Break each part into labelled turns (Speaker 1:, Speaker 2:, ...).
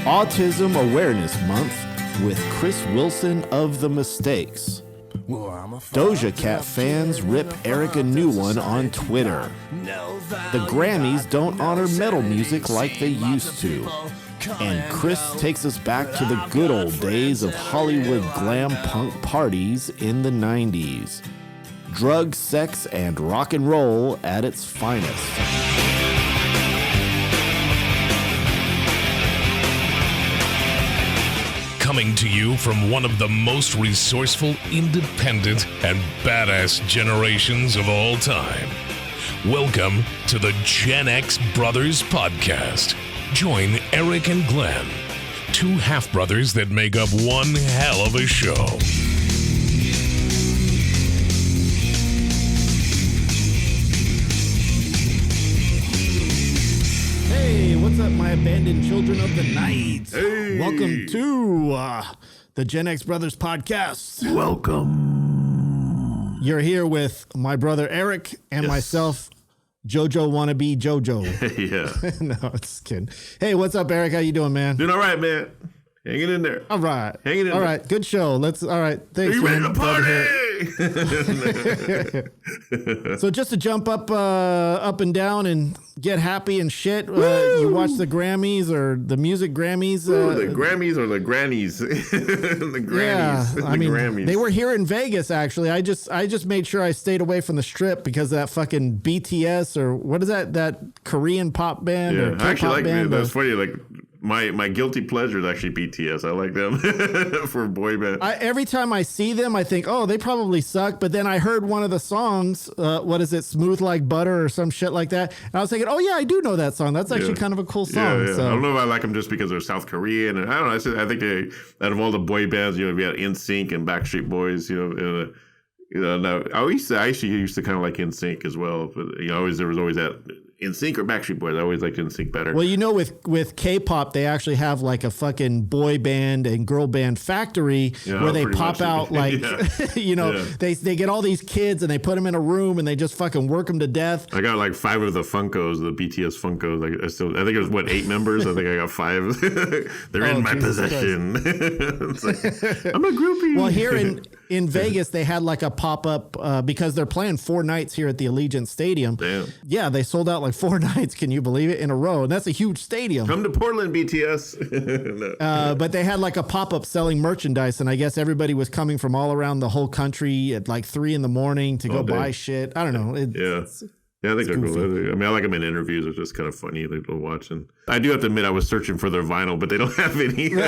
Speaker 1: Autism Awareness Month with Chris Wilson of The Mistakes. Doja Cat fans rip Erik a new one on Twitter. The Grammys don't honor metal music like they used to. And Chris takes us back to the good old days of Hollywood glam punk parties in the 90s. Drugs, sex, and rock and roll at its finest.
Speaker 2: Coming to you from one of the most resourceful, independent, and badass generations of all time. Welcome to the Gen X Brothers Podcast. Join Erik and Glenn, two half-brothers that make up one hell of a show.
Speaker 1: Hey, what's up, my abandoned children of the night?
Speaker 3: Hey.
Speaker 1: Welcome to the Gen X Brothers Podcast.
Speaker 3: Welcome.
Speaker 1: You're here with my brother Erik and myself, JoJo wannabe JoJo.
Speaker 3: Yeah.
Speaker 1: No, just kidding. Hey, what's up, Erik? How you doing, man?
Speaker 3: Doing all right, man. Hanging in there.
Speaker 1: All right.
Speaker 3: Hanging in
Speaker 1: all
Speaker 3: there.
Speaker 1: right. Good show. All right. Thanks.
Speaker 3: Are you ready
Speaker 1: man.
Speaker 3: to party?
Speaker 1: So just to jump up and down and get happy and shit, you watch the Grammys or the music Grammys.
Speaker 3: The Grammys or the Grannies? The Grammys.
Speaker 1: Yeah, I mean,
Speaker 3: Grammys.
Speaker 1: they were here in Vegas, actually. I just made sure I stayed away from the Strip because of that fucking BTS or what is that Korean pop band or
Speaker 3: Yeah,
Speaker 1: K-pop
Speaker 3: I actually like
Speaker 1: band?
Speaker 3: it. That's funny. Like, my guilty pleasure is actually BTS. I like them for a boy band.
Speaker 1: Every time I see them, I think, oh, they probably suck. But then I heard one of the songs, what is it, Smooth Like Butter or some shit like that. And I was thinking, oh, yeah, I do know that song. That's actually kind of a cool song.
Speaker 3: Yeah.
Speaker 1: So.
Speaker 3: I don't know if I like them just because they're South Korean. And I don't know. I think they, out of all the boy bands, we had NSYNC and Backstreet Boys, now, I used to kind of like NSYNC as well. But, there was always that NSYNC or Backstreet Boys. I always liked NSYNC better.
Speaker 1: Well, with K-pop, they actually have like a fucking boy band and girl band factory where they pop out like, they get all these kids and they put them in a room and they just fucking work them to death.
Speaker 3: I got like 5 of the Funkos, the BTS Funkos. I think it was 8 members. I think I got 5. They're in my possession. It's like, I'm a groupie.
Speaker 1: Well, here in Vegas, they had like a pop-up because they're playing 4 nights here at the Allegiant Stadium.
Speaker 3: Damn.
Speaker 1: Yeah, they sold out like 4 nights, can you believe it, in a row? And that's a huge stadium.
Speaker 3: Come to Portland, BTS. No.
Speaker 1: But they had like a pop-up selling merchandise, and I guess everybody was coming from all around the whole country at like 3 a.m. to go buy shit. I don't know.
Speaker 3: Yeah, I think they're cool. I mean, I like them in interviews. It's just kind of funny to watch. And I do have to admit, I was searching for their vinyl, but they don't have any. I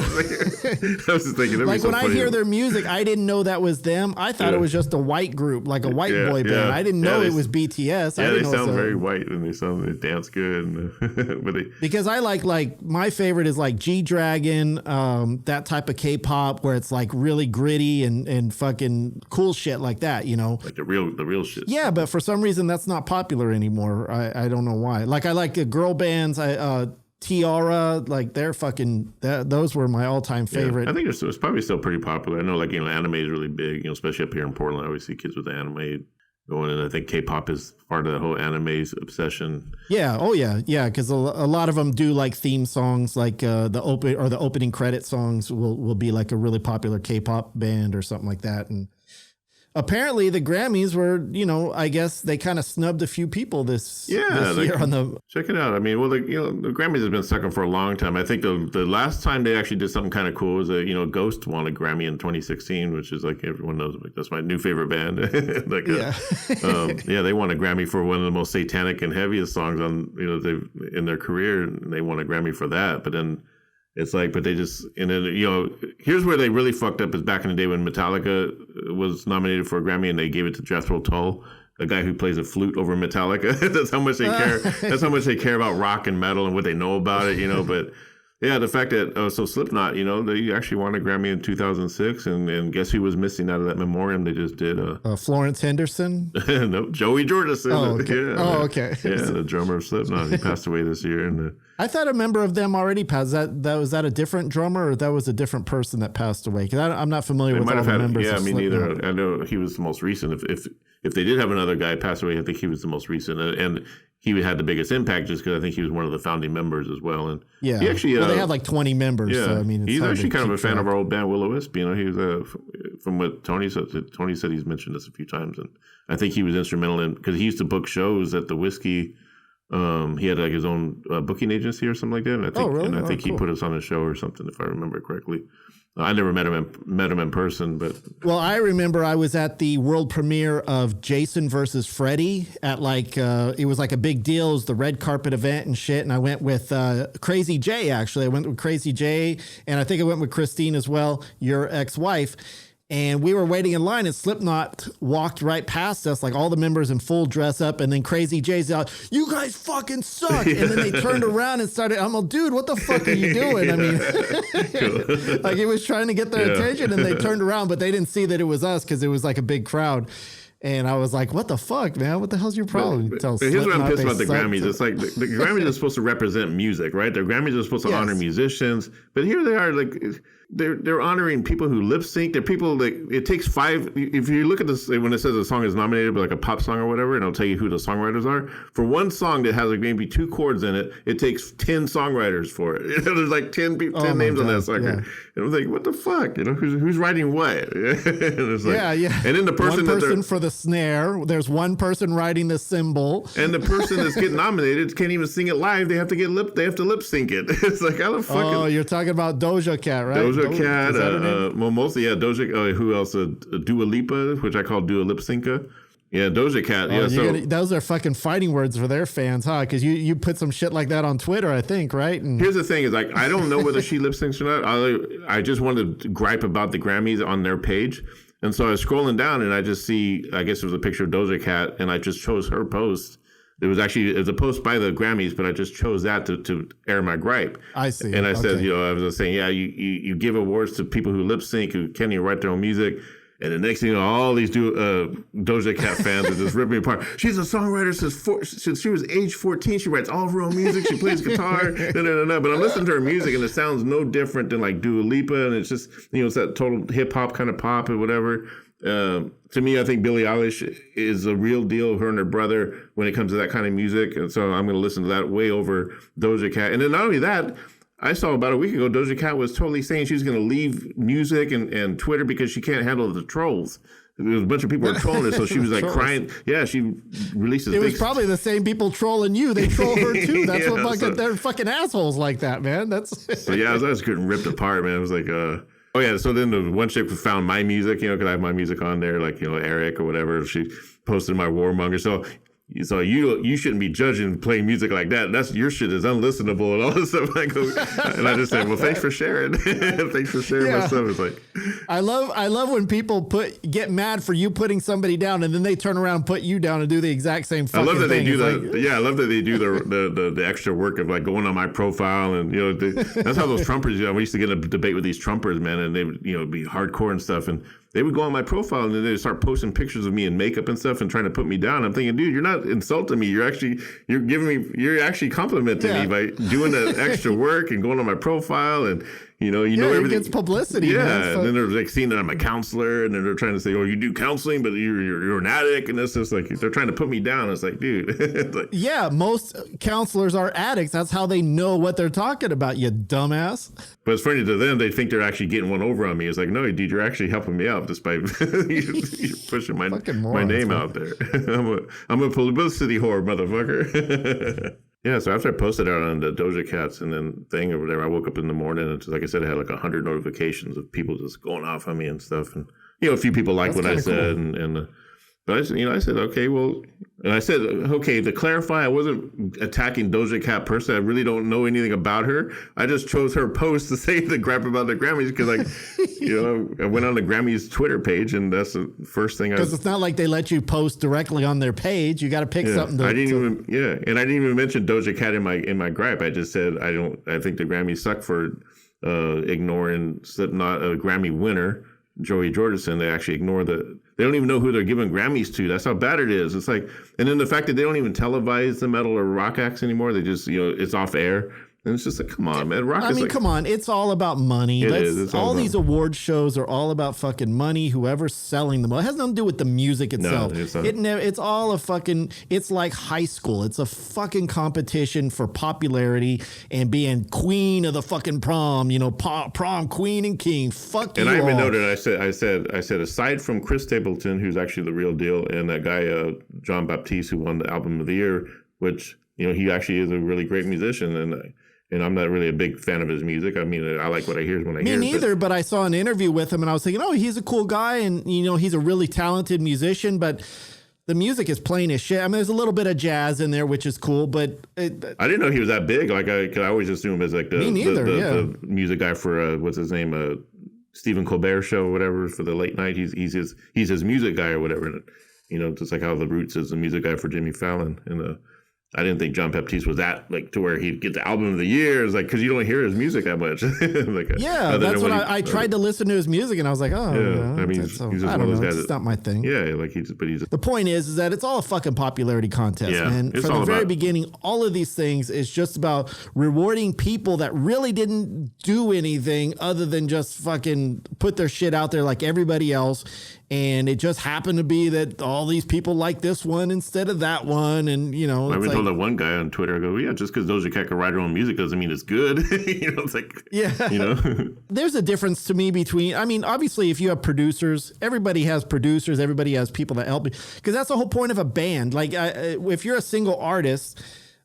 Speaker 3: was just thinking, like
Speaker 1: when I hear their music, I didn't know that was them. I thought it was just a white group, like a white boy band. I didn't know it was BTS.
Speaker 3: Yeah, they sound very white and they dance good.
Speaker 1: Because I like my favorite is like G-Dragon, that type of K-pop where it's like really gritty and fucking cool shit like that,
Speaker 3: like the real shit.
Speaker 1: Yeah, but for some reason that's not popular anymore. I don't know why. Like I like the girl bands. Tiara, like they're fucking. Those were my all-time favorite.
Speaker 3: I think it's probably still pretty popular. I know, anime is really big. Especially up here in Portland, I always see kids with anime going, and I think K-pop is part of the whole anime obsession.
Speaker 1: Yeah. Oh yeah. Yeah. Because a lot of them do like theme songs, like the opening credit songs will be like a really popular K-pop band or something like that, and. Apparently, the Grammys were, I guess they kind of snubbed a few people this year on the.
Speaker 3: Check it out. I mean, the Grammys has been sucking for a long time. I think the last time they actually did something kind of cool was Ghost won a Grammy in 2016, which is like everyone knows. Like, that's my new favorite band. They won a Grammy for one of the most satanic and heaviest songs on in their career. And they won a Grammy for that, but then. It's like, but they just, and then, here's where they really fucked up is back in the day when Metallica was nominated for a Grammy and they gave it to Jethro Tull, a guy who plays a flute over Metallica. That's how much they care. That's how much they care about rock and metal and what they know about it, but yeah, the fact that, so Slipknot, they actually won a Grammy in 2006 and guess who was missing out of that memoriam they just did?
Speaker 1: Florence Henderson?
Speaker 3: No, Joey Jordison.
Speaker 1: Oh, okay.
Speaker 3: Okay. Yeah, the drummer of Slipknot. He passed away this year. And
Speaker 1: I thought a member of them already passed. Was that a different drummer or that was a different person that passed away? Because I'm not familiar with all the members of Slipknot.
Speaker 3: Yeah, me neither. I know he was the most recent. If they did have another guy pass away, I think he was the most recent. And he had the biggest impact just because I think he was one of the founding members as well. And
Speaker 1: yeah,
Speaker 3: he actually,
Speaker 1: they had like 20 members.
Speaker 3: Yeah,
Speaker 1: so, I mean,
Speaker 3: he's actually kind of a fan of our old band Will O Wisp. You know, he was from what Tony said. Tony said he's mentioned this a few times, and I think he was instrumental in because he used to book shows at the Whiskey. He had like his own booking agency or something like that. And I think,
Speaker 1: really?
Speaker 3: I think he put us on a show or something, if I remember correctly. I never met him in person, but
Speaker 1: well, I remember I was at the world premiere of Jason versus Freddy at like it was like a big deal. It was the red carpet event and shit. And I went with Crazy J. Actually, I went with Crazy J, and I think I went with Christine as well, your ex-wife. And we were waiting in line, and Slipknot walked right past us, like all the members in full dress up. And then Crazy J's out, "You guys fucking suck." And then they turned around and started, I'm like, dude, what the fuck are you doing? I mean, like he was trying to get their attention, and they turned around, but they didn't see that it was us because it was like a big crowd. And I was like, what the fuck, man? What the hell's your problem?
Speaker 3: But here's what I'm pissed about the Grammys. It's like the Grammys are supposed to represent music, right? The Grammys are supposed to honor musicians. But here they are, like, they're honoring people who lip sync. They're people like, it takes 5. If you look at this, when it says a song is nominated, like a pop song or whatever, and I'll tell you who the songwriters are. For one song that has like maybe 2 chords in it, it takes 10 songwriters for it. You know, there's like 10 names on that sucker. Yeah. And I'm like, what the fuck? You know, who's writing what? And like, yeah. And then the person
Speaker 1: one person for the snare. There's one person writing the cymbal.
Speaker 3: And the person that's getting nominated can't even sing it live. They have to lip sync it. It's like, how the fuck?
Speaker 1: Oh, you're talking about Doja Cat, right?
Speaker 3: Doja Cat. Well, mostly, yeah. Doja. Who else? Dua Lipa, which I call Dua Lip Synca. Yeah, Doja Cat. Yeah,
Speaker 1: those are fucking fighting words for their fans, huh? Because you put some shit like that on Twitter, I think, right? And
Speaker 3: here's the thing: is like I don't know whether she lip syncs or not. I just wanted to gripe about the Grammys on their page, and so I was scrolling down and I just see, I guess it was a picture of Doja Cat, and I just chose her post. It was a post by the Grammys, but I just chose that to air my gripe.
Speaker 1: I see.
Speaker 3: And I said, I was saying, yeah, you give awards to people who lip sync, who can't even write their own music. And the next thing you know, all these Doja Cat fans are just ripping me apart. She's a songwriter since she was age 14. She writes all of her own music. She plays guitar. But I'm listening to her music, and it sounds no different than like Dua Lipa. And it's just, it's that total hip hop kind of pop or whatever. To me, I think Billie Eilish is a real deal, her and her brother, when it comes to that kind of music. And so I'm going to listen to that way over Doja Cat. And then not only that, I saw about a week ago, Doja Cat was totally saying she was going to leave music and Twitter because she can't handle the trolls. There was a bunch of people were trolling her, so she was like crying. Yeah, she released this.
Speaker 1: It was probably the same people trolling you. They troll her too. That's they're fucking assholes like that, man. So
Speaker 3: yeah, I was getting ripped apart, man. It was like, oh yeah. So then the one chick found my music, because I have my music on there, like Erik or whatever. She posted my Warmonger. So you shouldn't be judging playing music like that. That's your shit is unlistenable and all this stuff. And I just said, well, thanks for sharing. Thanks for sharing my stuff. It's like,
Speaker 1: I love when people get mad for you putting somebody down, and then they turn around and put you down and do the exact same fucking thing.
Speaker 3: I love that they do the extra work of like going on my profile, and that's how those Trumpers. We used to get in a debate with these Trumpers, man, and they would be hardcore and stuff, and they would go on my profile and then they'd start posting pictures of me in makeup and stuff and trying to put me down. I'm thinking, dude, you're not insulting me. You're actually complimenting me by doing the extra work and going on my profile and everything.
Speaker 1: It gets publicity.
Speaker 3: Yeah,
Speaker 1: man,
Speaker 3: and then they're like seeing that I'm a counselor, and then they're trying to say, "Oh, you do counseling, but you're an addict," and it's just like they're trying to put me down. It's like, dude.
Speaker 1: Yeah, most counselors are addicts. That's how they know what they're talking about. You dumbass.
Speaker 3: But it's funny to them. They think they're actually getting one over on me. It's like, no, dude, you're actually helping me out just by you're pushing my name out there. I'm a publicity whore, motherfucker. Yeah, so after I posted it on the Doja Cats and then thing or whatever, I woke up in the morning and like I said, I had like 100 notifications of people just going off on me and stuff. And, a few people liked what I said. Cool. But I said, okay, well, and I said, okay, to clarify, I wasn't attacking Doja Cat personally. I really don't know anything about her. I just chose her post to say the crap about the Grammys because, I went on the Grammys Twitter page and that's the first thing.
Speaker 1: Because it's not like they let you post directly on their page. You got to pick something.
Speaker 3: I didn't even mention Doja Cat in my gripe. I just said I think the Grammys suck for ignoring Slipknot, a Grammy winner, Joey Jordison. They actually ignore they don't even know who they're giving Grammys to. That's how bad it is. It's like, and then the fact that they don't even televise the metal or rock acts anymore. They just, it's off air. And it's just like, come on, man. Rock
Speaker 1: I
Speaker 3: is
Speaker 1: mean,
Speaker 3: like,
Speaker 1: come on. It's all about money.
Speaker 3: It is. It's
Speaker 1: all
Speaker 3: all
Speaker 1: these
Speaker 3: about-
Speaker 1: award shows are all about fucking money. Whoever's selling them. It has nothing to do with the music itself.
Speaker 3: it's not.
Speaker 1: It's all a fucking, it's like high school. It's a fucking competition for popularity and being queen of the fucking prom, prom queen and king. Fuck you
Speaker 3: And I even
Speaker 1: all.
Speaker 3: noted, I said, aside from Chris Stapleton, who's actually the real deal, and that guy, John Baptiste, who won the album of the year, which, he actually is a really great musician. And I'm not really a big fan of his music. I mean, I like what I hear when I hear it.
Speaker 1: Me neither, but I saw an interview with him and I was thinking, oh, he's a cool guy and, he's a really talented musician, but the music is plain as shit. I mean, there's a little bit of jazz in there, which is cool, but...
Speaker 3: I didn't know he was that big. Like, I always assume him as like the music guy for, what's his name, Stephen Colbert show or whatever for the late 90s. He's his music guy or whatever. Just like how the Roots is the music guy for Jimmy Fallon. And I didn't think John Baptiste was that, like, to where he'd get the album of the year. It's like, because you don't hear his music that much.
Speaker 1: That's what I tried to listen to his music, and I was like, oh,
Speaker 3: yeah. I mean, he's just one of those guys.
Speaker 1: It's not my thing.
Speaker 3: Yeah, like but he's.
Speaker 1: The point is that it's all a fucking popularity contest, man. From the very beginning, all of these things is just about rewarding people that really didn't do anything other than just fucking put their shit out there like everybody else. And it just happened to be that all these people like this one instead of that one. And,
Speaker 3: I even told that one guy on Twitter, I go, yeah, just because Doja Cat can write her own music doesn't mean it's good. It's like,
Speaker 1: There's a difference to me between, obviously, if you have producers, everybody has people that help you. Because that's the whole point of a band. Like, if you're a single artist,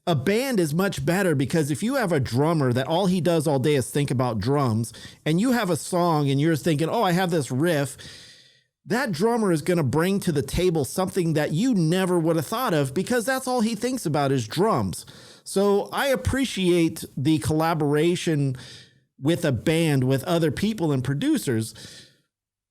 Speaker 1: a band is much better because if you have a drummer that all he does all day is think about drums, and you have a song and you're thinking, oh, I have this riff, that drummer is going to bring to the table something that you never would have thought of because that's all he thinks about is drums. So I appreciate the collaboration with a band, with other people and producers.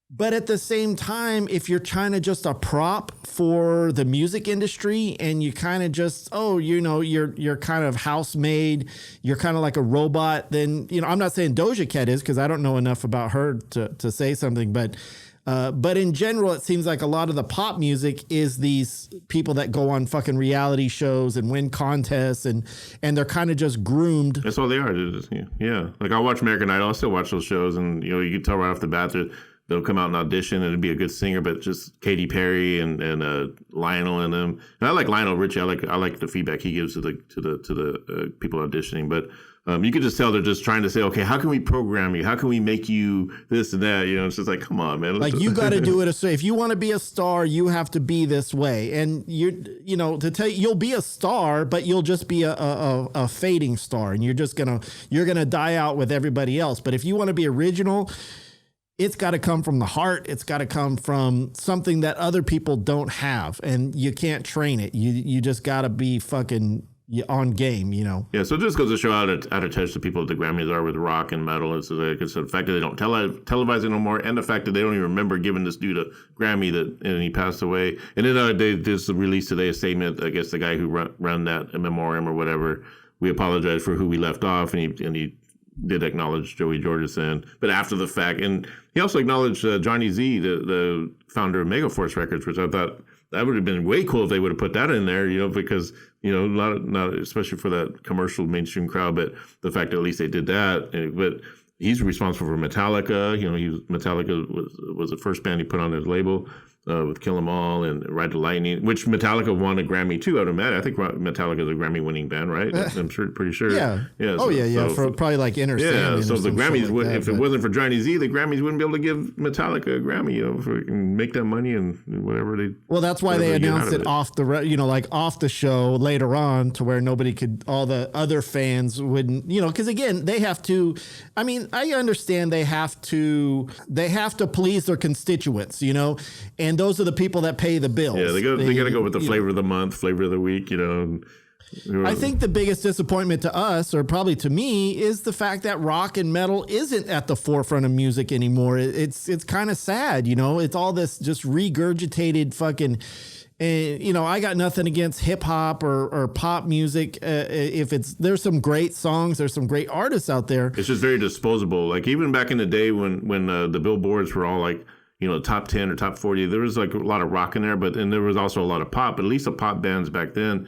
Speaker 1: But at the same time, if you're trying to just a prop for the music industry and you kind of just, you're kind of house-made, you're kind of like a robot, then, I'm not saying Doja Cat is because I don't know enough about her to say something, but in general, it seems like a lot of the pop music is these people that go on fucking reality shows and win contests and they're kind of just groomed.
Speaker 3: That's all they are. Yeah. Like I watch American Idol. I still watch those shows and, you can tell right off the bat that they'll come out and audition and it'll be a good singer, but just Katy Perry and Lionel and them. And I like Lionel Richie. I like the feedback he gives to the people auditioning, but you can just tell they're just trying to say, okay, how can we program you? How can we make you this and that? It's just like, come on, man.
Speaker 1: Like you got to do it. If you want to be a star, you have to be this way. And to tell you, you'll be a star, but you'll just be a fading star, and you're gonna die out with everybody else. But if you want to be original, it's got to come from the heart. It's got to come from something that other people don't have, and you can't train it. You just got to be fucking on game,
Speaker 3: Yeah, so it just goes to show how out of touch the people at the Grammys are with rock and metal. It's the fact that they don't televise it no more, and the fact that they don't even remember giving this dude a Grammy and he passed away. And then they just released today a statement. I guess the guy who ran that memoriam or whatever, we apologize for who we left off, and he did acknowledge Joey Jordison, but after the fact, and he also acknowledged Johnny Z, the founder of Megaforce Records, which I thought that would have been way cool if they would have put that in there, because not especially for that commercial mainstream crowd, but the fact that at least they did that. But he's responsible for Metallica. Metallica was the first band he put on his label. With Kill 'Em All and Ride the Lightning, which Metallica won a Grammy too. Out of that, I think Metallica is a Grammy-winning band, right? I'm pretty sure.
Speaker 1: Yeah. For probably like Inner Samuel.
Speaker 3: Yeah. So the Grammys, if it wasn't for Johnny Z, the Grammys wouldn't be able to give Metallica a Grammy. For make that money and whatever they.
Speaker 1: Well, that's why they announced it off the off the show later on, to where nobody could, all the other fans wouldn't, because again they have to. I mean, I understand they have to please their constituents, and those are the people that pay the bills.
Speaker 3: Yeah, they got to go with the flavor of the month, flavor of the week,
Speaker 1: I think the biggest disappointment to us, or probably to me, is the fact that rock and metal isn't at the forefront of music anymore. It's kind of sad, It's all this just regurgitated fucking. I got nothing against hip hop or pop music. There's some great songs, there's some great artists out there.
Speaker 3: It's just very disposable. Like even back in the day when the billboards were all like, top 10 or top 40, there was like a lot of rock in there, and there was also a lot of pop. But at least the pop bands back then,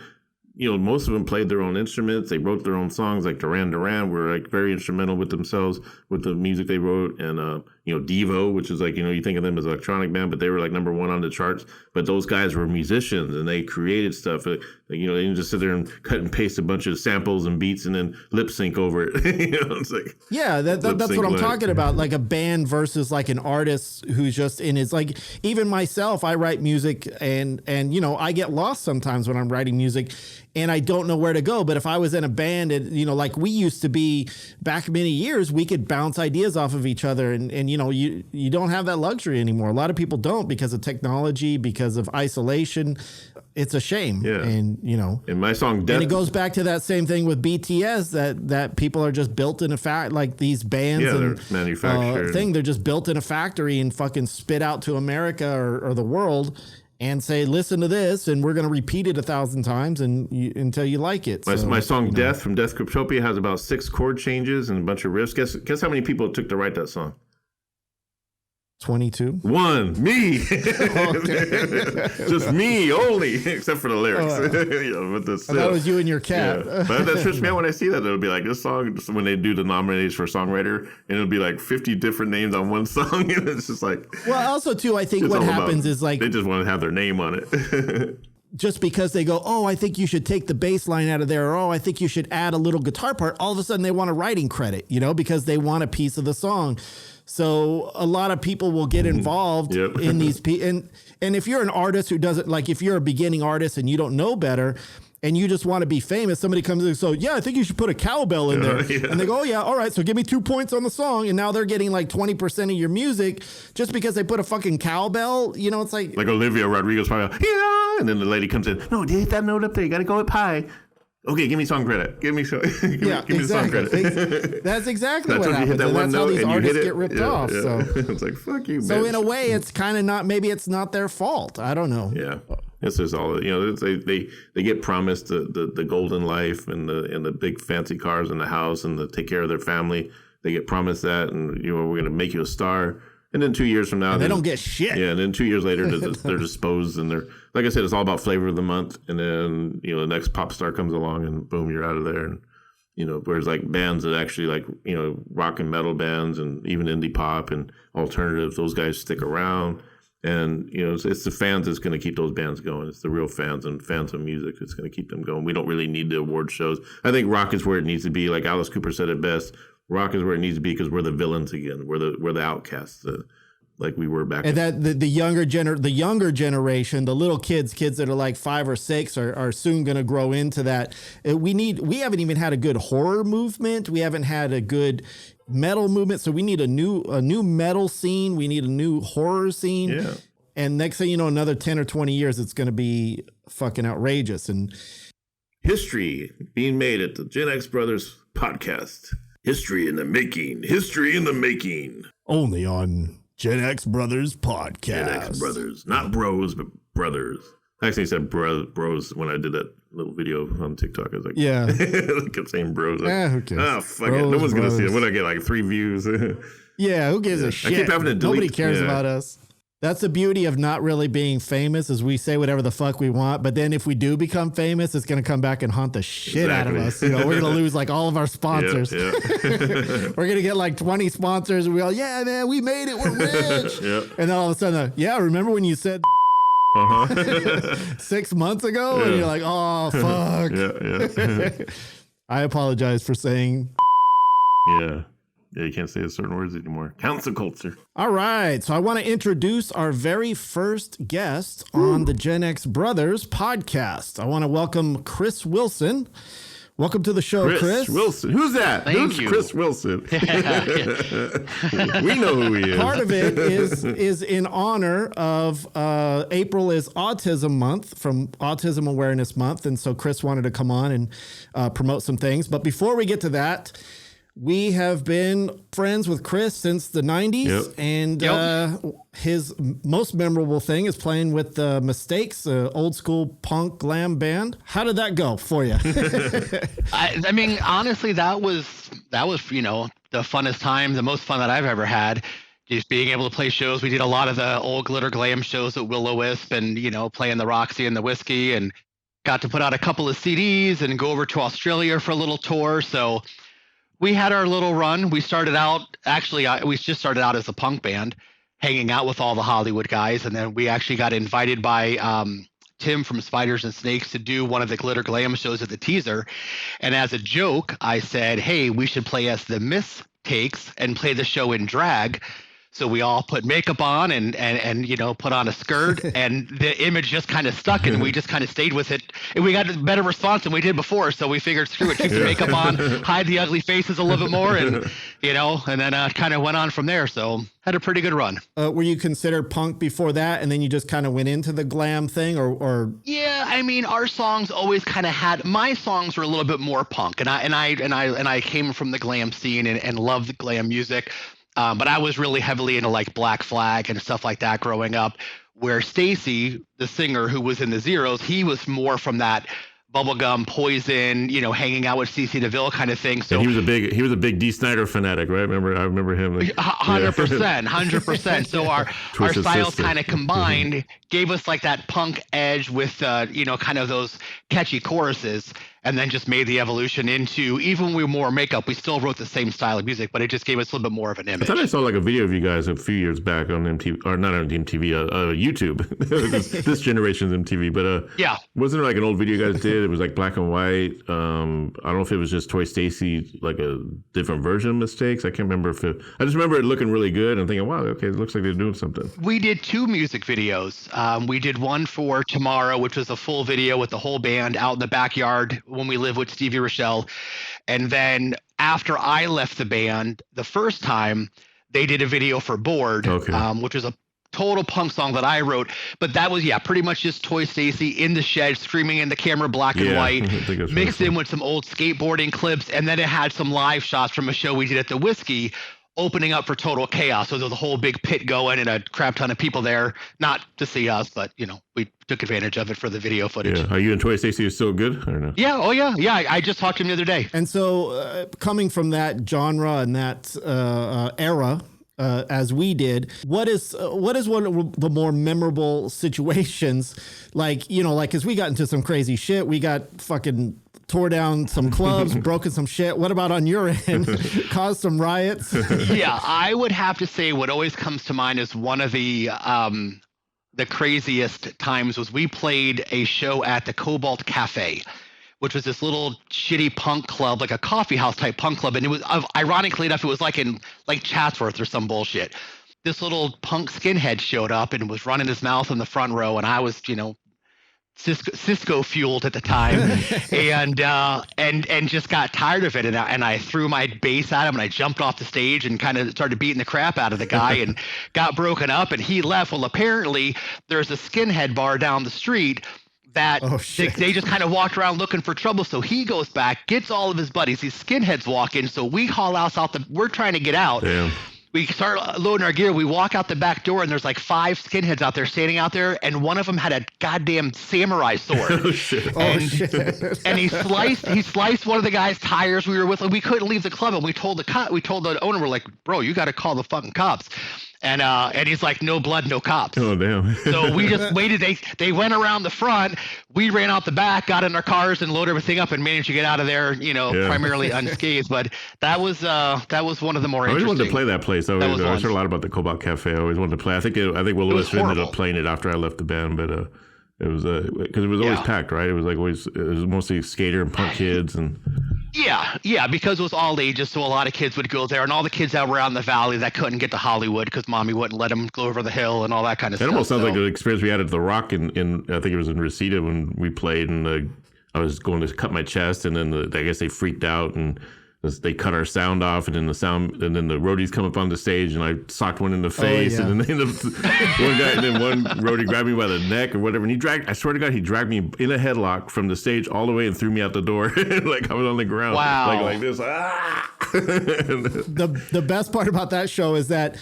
Speaker 3: most of them played their own instruments. They wrote their own songs. Like Duran Duran were like very instrumental with themselves, with the music they wrote. And, Devo, which is like, you think of them as an electronic band, but they were like number one on the charts. But those guys were musicians and they created stuff. They didn't just sit there and cut and paste a bunch of samples and beats and then lip sync over it. It's like,
Speaker 1: yeah, that's what I'm talking about. Like a band versus like an artist who's just in his, like, even myself, I write music and I get lost sometimes when I'm writing music and I don't know where to go. But if I was in a band and, like we used to be back many years, we could bounce ideas off of each other. And you don't have that luxury anymore. A lot of people don't because of technology, because of isolation. It's a shame.
Speaker 3: Yeah.
Speaker 1: And,
Speaker 3: in my song, Death.
Speaker 1: And it goes back to that same thing with BTS that people are just built in a like these bands and
Speaker 3: they're manufactured.
Speaker 1: They're just built in a factory and fucking spit out to America or the world and say, listen to this, and we're going to repeat it 1,000 times until you like it.
Speaker 3: My song Death from Death Cryptopia has about 6 chord changes and a bunch of riffs. Guess how many people it took to write that song?
Speaker 1: 22.
Speaker 3: One, me. Just me only, except for the lyrics. But
Speaker 1: that was you and your cat.
Speaker 3: Yeah. But that trips me out when I see that. It'll be like this song, when they do the nominations for songwriter, and it'll be like 50 different names on one song. And it's just like.
Speaker 1: Well, also, too, I think what happens is like.
Speaker 3: They just want to have their name on it.
Speaker 1: Just because they go, oh, I think you should take the bass line out of there, or oh, I think you should add a little guitar part. All of a sudden, they want a writing credit, because they want a piece of the song. So a lot of people will get involved in these and if you're an artist who doesn't, like if you're a beginning artist and you don't know better and you just want to be famous, somebody comes in and so, yeah, I think you should put a cowbell in there. Yeah. And they go, oh yeah, all right, so give me 2 points on the song. And now they're getting like 20% of your music just because they put a fucking cowbell. It's like
Speaker 3: Olivia Rodrigo's probably, yeah, and then the lady comes in, no, hit that note up there, you got to go with pi. Okay, give me song credit. Give me song credit.
Speaker 1: That's exactly what happens. And that's how these artists get ripped off. Yeah. So
Speaker 3: it's like, fuck you,
Speaker 1: So
Speaker 3: bitch.
Speaker 1: in a way, it's kind of not, maybe it's not their fault. I don't know.
Speaker 3: Yeah. It's just all, they get promised the golden life and the big fancy cars in the house and to take care of their family. They get promised that and, we're going to make you a star. And then 2 years from now,
Speaker 1: they don't get shit.
Speaker 3: Yeah, and then 2 years later, they're disposed, and they're, like I said, it's all about flavor of the month. And then the next pop star comes along, and boom, you're out of there. And whereas like bands that actually like rock and metal bands, and even indie pop and alternative, those guys stick around. And it's the fans that's going to keep those bands going. It's the real fans and fans of music that's going to keep them going. We don't really need the award shows. I think rock is where it needs to be. Like Alice Cooper said it best. Rock is where it needs to be because we're the villains again. We're the outcasts, like we were back.
Speaker 1: And that the younger generation, the little kids that are like 5 or 6, are soon going to grow into that. We haven't even had a good horror movement. We haven't had a good metal movement. So we need a new metal scene. We need a new horror scene.
Speaker 3: Yeah.
Speaker 1: And next thing you know, another 10 or 20 years, it's going to be fucking outrageous. And
Speaker 3: history being made at the Gen X Brothers podcast. History in the making. History in the making.
Speaker 1: Only on Gen X Brothers podcast.
Speaker 3: Gen X Brothers. Not bros, but brothers. I actually said bros when I did that little video on TikTok. I was like,
Speaker 1: yeah.
Speaker 3: I kept saying bros.
Speaker 1: Who cares?
Speaker 3: Oh, fuck it. No one's going to see it. What did I get? Like 3 views?
Speaker 1: Yeah, who gives a shit?
Speaker 3: I keep having to delete.
Speaker 1: Nobody cares about us. That's the beauty of not really being famous, is we say whatever the fuck we want, but then if we do become famous, it's going to come back and haunt the shit out of us. We're going to lose like all of our sponsors.
Speaker 3: Yeah.
Speaker 1: We're going to get like 20 sponsors and we all, yeah, man, we made it. We're rich. And then all of a sudden, remember when you said 6 months ago? And you're like, oh, fuck.
Speaker 3: Yeah.
Speaker 1: I apologize for saying.
Speaker 3: Yeah. Yeah, you can't say certain words anymore. Cancel culture.
Speaker 1: All right. So I want to introduce our very first guest on the Gen X Brothers podcast. I want to welcome Chris Wilson. Welcome to the show, Chris.
Speaker 3: Wilson. Who's that?
Speaker 4: Thank you.
Speaker 3: Chris Wilson? We know who he is.
Speaker 1: Part of it is in honor of April is Autism Month, from Autism Awareness Month. And so Chris wanted to come on and promote some things. But before we get to that, we have been friends with Chris since the 90s, and his most memorable thing is playing with the Mistakes, old school punk glam band. How did that go for you?
Speaker 4: I mean, honestly, that was the funnest time, the most fun that I've ever had. Just being able to play shows. We did a lot of the old glitter glam shows at Will-O-Wisp, and playing the Roxy and the Whiskey, and got to put out a couple of CDs and go over to Australia for a little tour. So we had our little run. We started out, we just started out as a punk band, hanging out with all the Hollywood guys. And then we actually got invited by Tim from Spiders and Snakes to do one of the Glitter Glam shows at the Teaser. And as a joke, I said, hey, we should play as the Mistakes and play the show in drag. So we all put makeup on and put on a skirt, and the image just kind of stuck, and we just kind of stayed with it. And we got a better response than we did before, so we figured, screw it, keep the makeup on, hide the ugly faces a little bit more, and then kind of went on from there. So had a pretty good run.
Speaker 1: Were you considered punk before that, and then you just kind of went into the glam thing, or? Yeah,
Speaker 4: I mean, our songs always kind of had. My songs were a little bit more punk, and I came from the glam scene and loved the glam music. But I was really heavily into like Black Flag and stuff like that growing up, where Stacy, the singer who was in the Zeros, he was more from that bubblegum, Poison, hanging out with CeCe DeVille kind of thing. So
Speaker 3: and he was a big Dee Snider fanatic, right? I remember him.
Speaker 4: 100%. So our styles kind of combined, gave us like that punk edge with kind of those catchy choruses. And then just made the evolution into, even with more makeup, we still wrote the same style of music, but it just gave us a little bit more of an image.
Speaker 3: I thought I saw like a video of you guys a few years back on MTV, or not on MTV, YouTube. this generation's MTV, but
Speaker 4: yeah,
Speaker 3: wasn't there like an old video you guys did? It was like black and white. I don't know if it was just Toy Stacy, like a different version of Mistakes. I can't remember I just remember it looking really good and thinking, wow, okay, it looks like they're doing something.
Speaker 4: We did 2 music videos. We did one for Tomorrow, which was a full video with the whole band out in the backyard when we lived with Stevie Rochelle. And then after I left the band the first time, they did a video for Bored, which was a total punk song that I wrote. But that was, pretty much just Toy Stacy in the shed, screaming in the camera, black and white, mixed in with some old skateboarding clips. And then it had some live shots from a show we did at the Whiskey, opening up for Total Chaos. So there was a whole big pit going and a crap ton of people there, not to see us, but we took advantage of it for the video footage.
Speaker 3: Yeah. Are you and Toy Stacy still good or no?
Speaker 4: Yeah. Oh yeah. Yeah. I just talked to him the other day.
Speaker 1: And so coming from that genre and that era, as we did, what is one of the more memorable situations? Like, cause we got into some crazy shit. We got fucking tore down some clubs, broken some shit. What about on your end? Caused some riots?
Speaker 4: Yeah, I would have to say what always comes to mind is one of the craziest times was we played a show at the Cobalt Cafe, which was this little shitty punk club, like a coffee house type punk club. And it was, ironically enough, it was like in like Chatsworth or some bullshit. This little punk skinhead showed up and was running his mouth in the front row. And I was, Cisco fueled at the time, and just got tired of it, and I threw my bass at him, and I jumped off the stage and kind of started beating the crap out of the guy, and got broken up, and he left. Well, apparently there's a skinhead bar down the street that they just kind of walked around looking for trouble. So he goes back, gets all of his buddies. These skinheads walk in, so we haul us out. We're trying to get out.
Speaker 3: Damn.
Speaker 4: We start loading our gear. We walk out the back door, and there's like 5 skinheads out there standing out there, and one of them had a goddamn samurai sword.
Speaker 3: Oh shit!
Speaker 4: And he sliced one of the guy's tires we were with. We couldn't leave the club, and we told the owner, we're like, bro, you got to call the fucking cops. And he's like, no blood, no cops.
Speaker 3: Oh, damn.
Speaker 4: So we just waited. They went around the front. We ran out the back, got in our cars, and loaded everything up, and managed to get out of there, primarily unscathed. But that was one of the more interesting.
Speaker 3: I always wanted to play that place. I heard a lot about the Cobalt Cafe. I always wanted to play. I think Will Lewis ended up playing it after I left the band, but it was because it was always packed, right? It was like always. It was mostly skater and punk kids and.
Speaker 4: Yeah, because it was all ages, so a lot of kids would go there, and all the kids that were out in the valley that couldn't get to Hollywood because mommy wouldn't let them go over the hill and all that kind of stuff.
Speaker 3: It almost sounds like the experience we had at the Rock in I think it was in Reseda when we played, and I was going to cut my chest, and then I guess they freaked out and they cut our sound off, and then the roadies come up on the stage, and I socked one in the face, and then one roadie grabbed me by the neck or whatever, and I swear to God, he dragged me in a headlock from the stage all the way and threw me out the door, like I was on the ground, like this.
Speaker 1: The best part about that show is that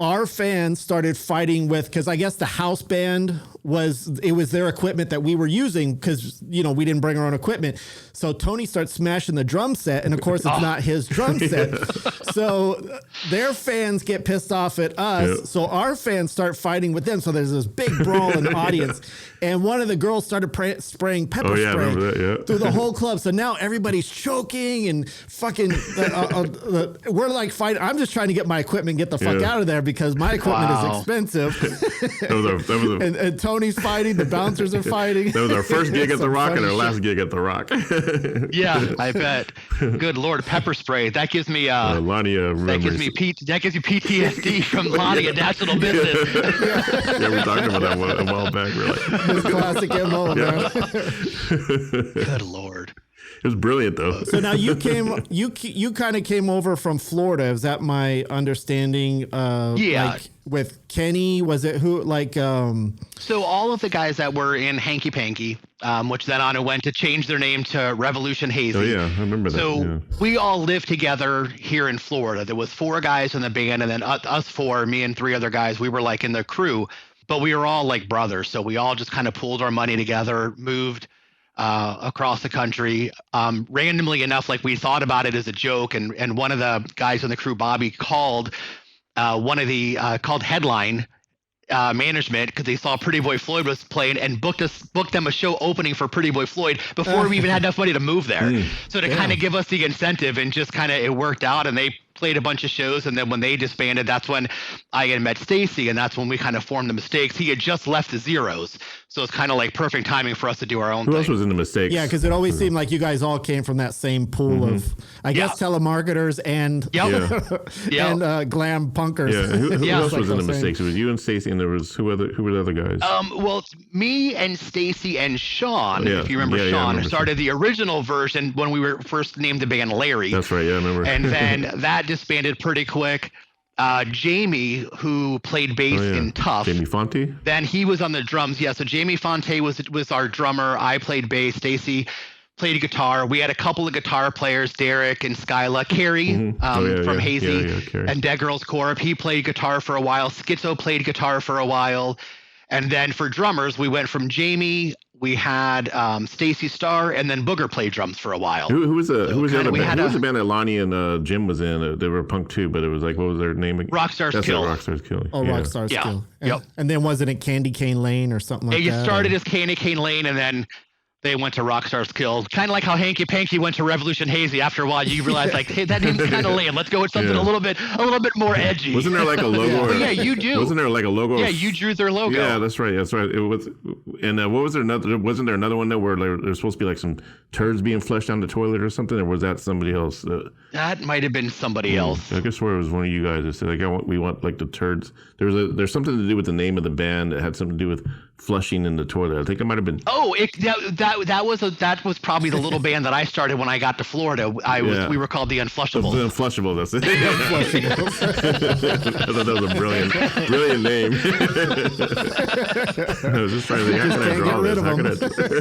Speaker 1: our fans started fighting with, because I guess the house band was their equipment that we were using because, you know, we didn't bring our own equipment. So Tony starts smashing the drum set. And of course, it's not his drum set. So their fans get pissed off at us. Yep. So our fans start fighting with them. So there's this big brawl in the audience. And one of the girls started spraying pepper spray through the whole club. So now everybody's choking and fucking, we're like fighting. I'm just trying to get my equipment, get the fuck out of there because my equipment is expensive. And Tony's fighting. The bouncers are fighting.
Speaker 3: That was our first gig at the Rock and our last gig at the Rock.
Speaker 4: Yeah, I bet. Good Lord, pepper spray. That gives me that gives me PTSD from Lonnie and National Business.
Speaker 3: Yeah, we talked about that a while back. We're like,
Speaker 1: this classic MO, man.
Speaker 4: Good Lord.
Speaker 3: It was brilliant though.
Speaker 1: So now you kind of came over from Florida. Is that my understanding? Like with Kenny, was it who like?
Speaker 4: So all of the guys that were in Hanky Panky, which then on went to change their name to Revolution Hazy.
Speaker 3: Oh yeah, I remember that.
Speaker 4: So we all lived together here in Florida. There was 4 guys in the band, and then us 4, me and 3 other guys. We were like in the crew, but we were all like brothers. So we all just kind of pooled our money together, moved across the country. Randomly enough, like we thought about it as a joke, and one of the guys in the crew, Bobby, called called Headline management because they saw Pretty Boy Floyd was playing and booked them a show opening for Pretty Boy Floyd before we even had enough money to move there. So to kind of give us the incentive, and just kind of it worked out, and they played a bunch of shows, and then when they disbanded, that's when I had met Stacy, and that's when we kind of formed the Mistakes. He had just left the Zeros, so it's kind of like perfect timing for us to do our own thing.
Speaker 3: Who else was in the Mistakes?
Speaker 1: Yeah, because it always seemed like you guys all came from that same pool of, I guess, telemarkerders and and glam punkers.
Speaker 3: Yeah, who else was in the Mistakes? It was you and Stacy, and there was who were the other guys?
Speaker 4: Well, it's me and Stacy and Sean. If you remember, Sean started the original version when we were first named the band Larry.
Speaker 3: That's right. Yeah, I remember.
Speaker 4: And then that disbanded pretty quick. Jamie, who played bass in Tough.
Speaker 3: Jamie Fonte?
Speaker 4: Then he was on the drums. Yeah, so Jamie Fonte was our drummer. I played bass. Stacy played guitar. We had a couple of guitar players, Derek and Skyla. Carrie from Hazy and Dead Girls Corp. He played guitar for a while. Schizo played guitar for a while. And then for drummers, we went from Jamie. We had Stacy Starr, and then Booger played drums for a while.
Speaker 3: Who was the band that Lonnie and Jim was in? They were punk too, but it was like, what was their name?
Speaker 4: Rockstar's Kill.
Speaker 3: Rockstar's Kill.
Speaker 1: Oh, Rockstar's Kill. And then wasn't it Candy Cane Lane or something like that?
Speaker 4: It started as Candy Cane Lane, and then they went to Rockstar's Kill. Kind of like how Hanky Panky went to Revolution Hazy. After a while, you realize like, hey, that name's kind of lame. Let's go with something a little bit more edgy.
Speaker 3: Wasn't there like a logo?
Speaker 4: Yeah, you do.
Speaker 3: Wasn't there like a logo?
Speaker 4: Yeah, you drew their logo.
Speaker 3: Yeah, that's right. That's right. It was. And what was there? Wasn't there another one that where there's supposed to be like some turds being flushed down the toilet or something? Or was that somebody else?
Speaker 4: That might have been somebody else.
Speaker 3: I guess where it was one of you guys that said like, we want like the turds. There's something to do with the name of the band that had something to do with flushing in the toilet. I think it might have been.
Speaker 4: Oh, that was probably the little band that I started when I got to Florida. We were called the Unflushables.
Speaker 3: The Unflushables, that's it. I thought that was a brilliant name. I was just trying to think, how can I draw this?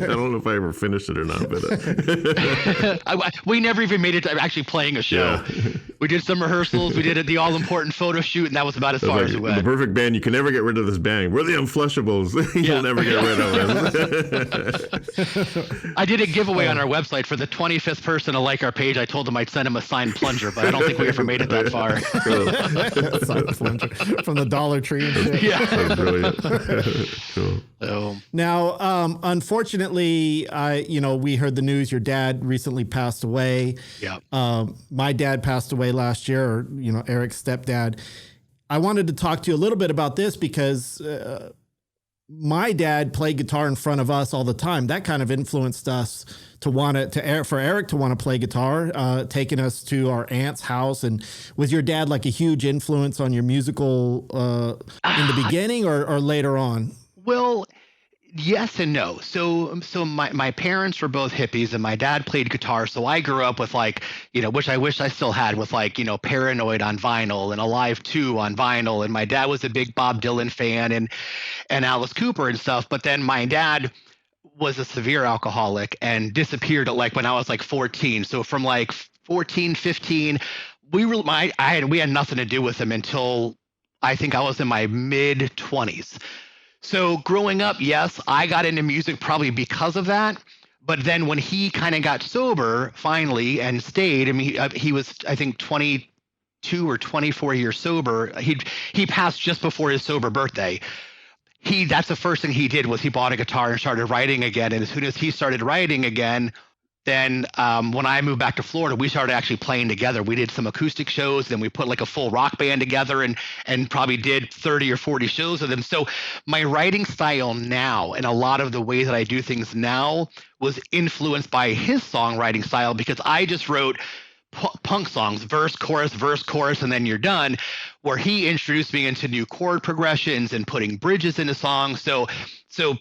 Speaker 3: I don't know if I ever finished it or not, but
Speaker 4: we never even made it to actually playing a show. Yeah. We did some rehearsals, we did the all important photo shoot, and that was about as far as it went.
Speaker 3: The perfect band. You can never get rid of this band. We're the Unflushables. You'll never get rid of us.
Speaker 4: I did a giveaway on our website for the 25th person to like our page. I told them I'd send him a signed plunger, but I don't think we ever made it that far.
Speaker 1: Signed plunger from the Dollar Tree and shit.
Speaker 4: Yeah.
Speaker 3: That's brilliant. Cool.
Speaker 4: So.
Speaker 1: Now, unfortunately, we heard the news. Your dad recently passed away.
Speaker 4: Yeah.
Speaker 1: My dad passed away last year, or Eric's stepdad. I wanted to talk to you a little bit about this because my dad played guitar in front of us all the time. That kind of influenced us for Erik to want to play guitar, taking us to our aunt's house. And was your dad like a huge influence on your musical in the beginning or later on?
Speaker 4: Well, yes and no. So my parents were both hippies, and my dad played guitar. So I grew up with which I wish I still had, with Paranoid on vinyl and Alive 2 on vinyl. And my dad was a big Bob Dylan fan and Alice Cooper and stuff. But then my dad was a severe alcoholic and disappeared at when I was 14. So from 14, 15, we had nothing to do with him until I think I was in my mid 20s. So growing up, yes, I got into music probably because of that. But then when he kind of got sober finally and stayed, I mean, he was, I think, 22 or 24 years sober. He passed just before his sober birthday. That's the first thing he did was he bought a guitar and started writing again. And as soon as he started writing again, then when I moved back to Florida, we started actually playing together. We did some acoustic shows, then we put like a full rock band together and probably did 30 or 40 shows with them. So my writing style now and a lot of the way that I do things now was influenced by his songwriting style, because I just wrote punk songs, verse, chorus, and then you're done, where he introduced me into new chord progressions and putting bridges into songs. So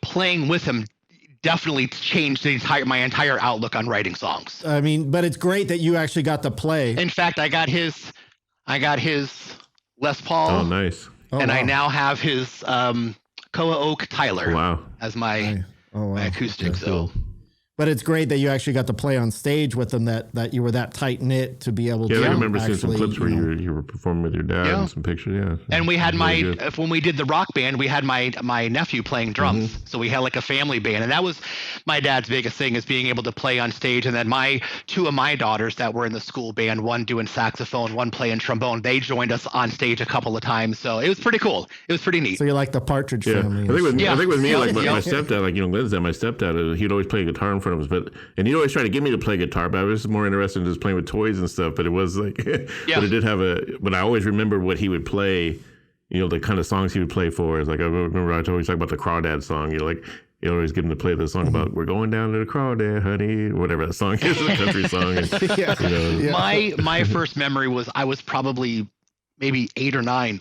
Speaker 4: playing with him definitely changed my entire outlook on writing songs.
Speaker 1: I mean, but it's great that you actually got to play.
Speaker 4: In fact, I got his Les Paul.
Speaker 3: Oh, nice.
Speaker 4: And wow. I now have his Koa Oak Tyler as my acoustic.
Speaker 1: That's
Speaker 4: so
Speaker 1: cool. But it's great that you actually got to play on stage with them, that you were that tight knit to be able to.
Speaker 3: Yeah, I remember seeing some clips where you were performing with your dad and some pictures. Yeah.
Speaker 4: And we had when we did the rock band, we had my nephew playing drums. Mm-hmm. So we had like a family band. And that was my dad's biggest thing, is being able to play on stage. And then two of my daughters that were in the school band, one doing saxophone, one playing trombone, they joined us on stage a couple of times. So it was pretty cool. It was pretty neat.
Speaker 1: So you're like the Partridge Family.
Speaker 3: I think with me, like my stepdad, like, Lynn's dad, my stepdad, he'd always play a guitar in front of us, and he'd always try to get me to play guitar, but I was more interested in just playing with toys and stuff. But it was like, but it did have but I always remember what he would play, the kind of songs he would play for. Is like, I remember I always talk about the Crawdad song, like, you always get him to play the song about "We're going down to the Crawdad, honey," whatever that song is, a country song. And,
Speaker 4: My first memory was I was probably maybe 8 or 9,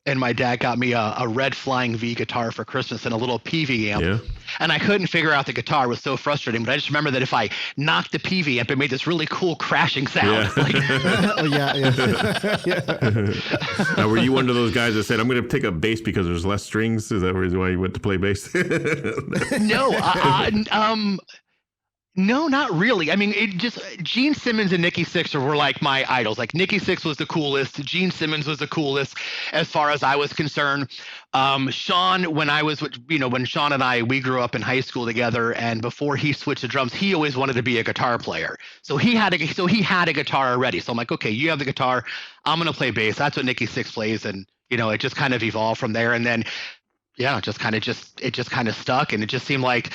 Speaker 4: and my dad got me a red Flying V guitar for Christmas and a little PV amp. Yeah. And I couldn't figure out the guitar. It was so frustrating. But I just remember that if I knocked the PV amp, it made this really cool crashing sound.
Speaker 3: Yeah. Now, were you one of those guys that said, "I'm going to take up bass because there's less strings"? Is that the reason why you went to play bass?
Speaker 4: No. No, not really. I mean, Gene Simmons and Nikki Sixx were like my idols. Like Nikki Sixx was the coolest. Gene Simmons was the coolest as far as I was concerned. Sean, when Sean and we grew up in high school together, and before he switched to drums, he always wanted to be a guitar player. So he had a guitar already. So I'm like, okay, you have the guitar, I'm going to play bass. That's what Nikki Sixx plays. And, it just kind of evolved from there. And then, it just kind of stuck, and it just seemed like,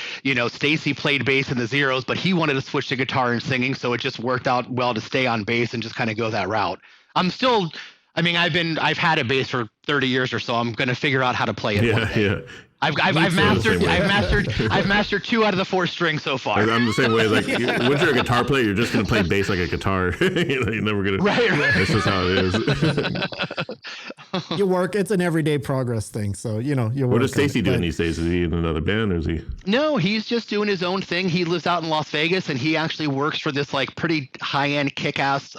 Speaker 4: Stacy played bass in the Zeros, but he wanted to switch to guitar and singing, so it just worked out well to stay on bass and just kind of go that route. I've had a bass for 30 years or so. I'm going to figure out how to play it one day. Yeah. I've mastered 2 out of the 4 strings so far.
Speaker 3: I'm the same way. Like, once you're a guitar player, you're just going to play bass like a guitar. You're never going to. Right. That's just how it
Speaker 1: is. It's an everyday progress thing. So,
Speaker 3: What is Stacy doing these days? Is he in another band, or is he?
Speaker 4: No, he's just doing his own thing. He lives out in Las Vegas, and he actually works for this like pretty high-end kick-ass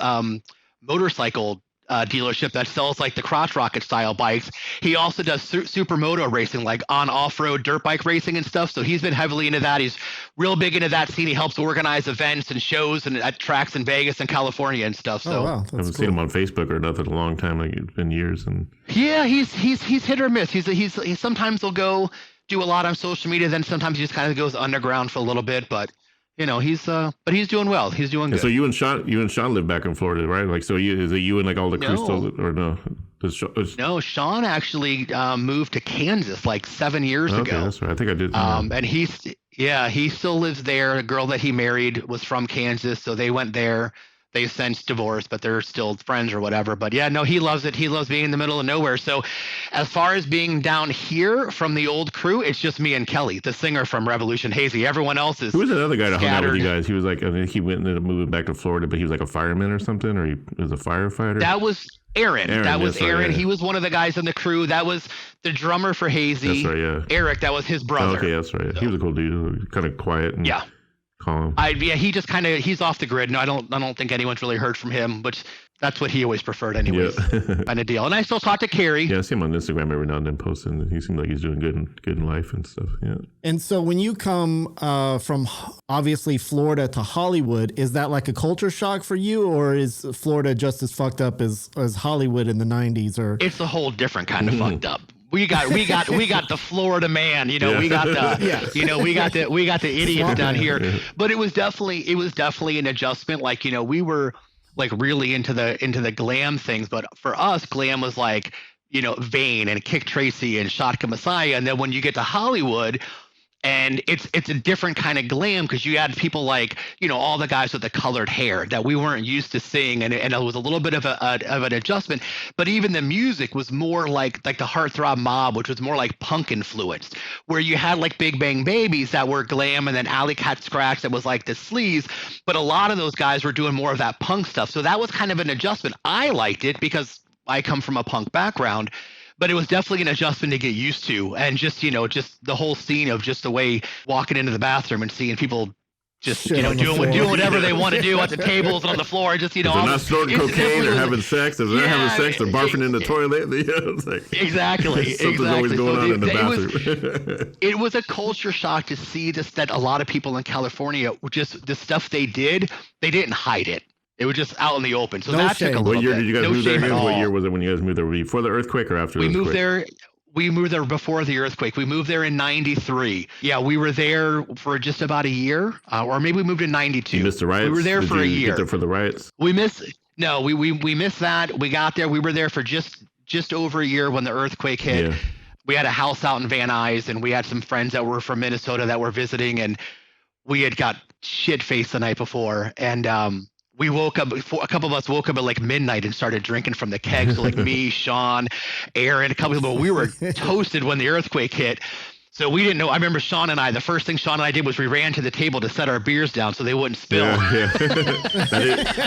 Speaker 4: motorcycle dealership that sells like the crotch rocket style bikes. He also does supermoto racing, like on off-road dirt bike racing and stuff. So he's been heavily into that. He's real big into that scene. He helps organize events and shows and at tracks in Vegas and California and stuff. So
Speaker 3: I haven't seen him on Facebook or nothing in a long time. Like, it's been years. And
Speaker 4: yeah, he's hit or miss. He sometimes he'll go do a lot on social media. Then sometimes he just kind of goes underground for a little bit, but but he's doing well. He's doing good.
Speaker 3: So you and Sean live back in Florida, right? Like, so is it you and like all the crew still, or no?
Speaker 4: No, Sean actually moved to Kansas like 7 years ago.
Speaker 3: Okay, that's right. I think I did.
Speaker 4: And he still lives there. A girl that he married was from Kansas, so they went there. They since divorced, but they're still friends or whatever. But yeah, no, he loves it. He loves being in the middle of nowhere. So as far as being down here from the old crew, it's just me and Kelly, the singer from Revolution Hazy. Everyone else is.
Speaker 3: Who was that other guy that hung out with you guys? He was like, I think he ended up moving back to Florida, but he was like a fireman or something, or he was a firefighter.
Speaker 4: That was Aaron. That was Aaron. Right, yeah. He was one of the guys in the crew. That was the drummer for Hazy. That's right, yeah. Eric, that was his brother.
Speaker 3: Okay, that's right. So, he was a cool dude, kind of quiet and calm.
Speaker 4: He just he's off the grid. No, I don't think anyone's really heard from him, but that's what he always preferred anyways. Yeah. Kind of deal. And I still talk to Carrie.
Speaker 3: Yeah, I see him on Instagram every now and then posting. He seems like he's doing good in life and stuff. Yeah.
Speaker 1: And so when you come from obviously Florida to Hollywood, is that like a culture shock for you, or is Florida just as fucked up as Hollywood in the 90s? Or
Speaker 4: it's a whole different kind of fucked up. We got the Florida man, we got the we got the idiots down here. Yeah. But it was definitely an adjustment. Like, we were like really into the glam things, but for us, glam was like, Vane and Kick Tracy and Shotka Messiah. And then when you get to Hollywood, and it's a different kind of glam because you had people like, all the guys with the colored hair that we weren't used to seeing. And it was a little bit of an adjustment. But even the music was more like the Heartthrob Mob, which was more like punk influenced, where you had like Big Bang Babies that were glam, and then Alley Cat Scratch that was like the sleaze. But a lot of those guys were doing more of that punk stuff. So that was kind of an adjustment. I liked it because I come from a punk background. But it was definitely an adjustment to get used to, and just just the whole scene of just the way walking into the bathroom and seeing people just doing whatever they want to do at the tables and on the floor. Just
Speaker 3: they're not snorting cocaine or having sex. If they're having sex, they're barfing in the toilet. It's like,
Speaker 4: exactly.
Speaker 3: Something's always going on in the bathroom.
Speaker 4: It was a culture shock to see this, that a lot of people in California, just the stuff they did, they didn't hide it. It was just out in the open. So that took a little bit.
Speaker 3: What year did you guys move there again? What year was it when you guys moved there? Before the earthquake or after the earthquake?
Speaker 4: We moved there before the earthquake. We moved there in 93. Yeah, we were there for just about a year, or maybe we moved in 92.
Speaker 3: You missed the riots?
Speaker 4: We were there for a year.
Speaker 3: Get there for the riots?
Speaker 4: We missed that. We got there. We were there for just over a year when the earthquake hit. Yeah. We had a house out in Van Nuys, and we had some friends that were from Minnesota that were visiting, and we had got shit-faced the night before, and we woke up, a couple of us woke up at like midnight and started drinking from the kegs. So like me, Sean, Aaron, a couple of people, we were toasted when the earthquake hit. So we didn't know. I remember Sean and I, the first thing Sean and I did was we ran to the table to set our beers down so they wouldn't spill.
Speaker 3: Yeah.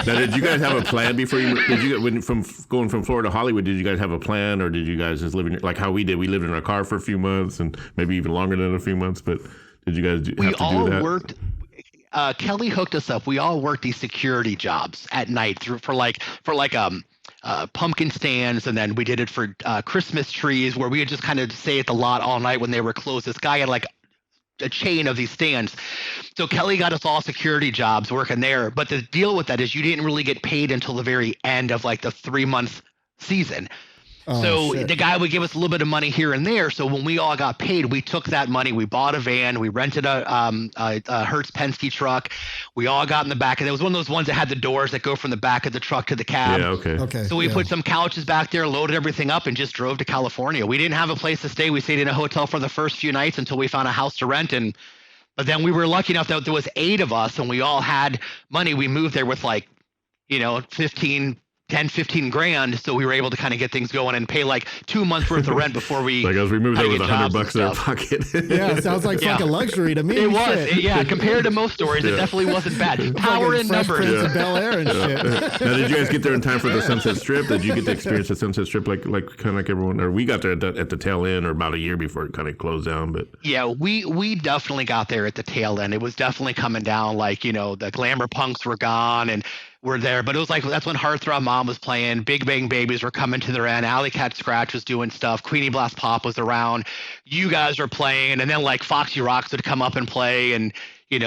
Speaker 3: Now, did you guys have a plan before going from Florida to Hollywood? Did you guys have a plan, or did you guys just live in, like how we did? We lived in our car for a few months and maybe even longer than a few months. But did you guys have to do that?
Speaker 4: We all worked. Kelly hooked us up. We all worked these security jobs at night for pumpkin stands, and then we did it for Christmas trees, where we would just kind of stay at the lot all night when they were closed. This guy had like a chain of these stands. So Kelly got us all security jobs working there. But the deal with that is you didn't really get paid until the very end of like the 3-month season. The guy would give us a little bit of money here and there. So when we all got paid, we took that money, we bought a van, we rented a Hertz Penske truck. We all got in the back, and it was one of those ones that had the doors that go from the back of the truck to the cab.
Speaker 3: Yeah, okay.
Speaker 4: So we put some couches back there, loaded everything up, and just drove to California. We didn't have a place to stay. We stayed in a hotel for the first few nights until we found a house to rent. But then we were lucky enough that there was 8 of us, and we all had money. We moved there with like, 10-15 grand, so we were able to kind of get things going and pay like 2 months worth of rent before we
Speaker 3: like as we moved there with $100 in our pocket.
Speaker 5: Yeah, sounds like fucking luxury to me.
Speaker 4: It was, compared to most stories, it definitely wasn't bad. Power in numbers.
Speaker 5: Prince of Bel Air and shit.
Speaker 3: Now, did you guys get there in time for the Sunset Strip? Did you get to experience the Sunset Strip like kind of like everyone? Or we got there at the tail end, or about a year before it kind of closed down. But
Speaker 4: yeah, we definitely got there at the tail end. It was definitely coming down. Like the glamour punks were gone and were there, but it was like that's when Heartthrob Mom was playing. Big Bang Babies were coming to their end. Alley Cat Scratch was doing stuff. Queeny Blast Pop was around. You guys were playing, and then like Foxy Roxx would come up and play, and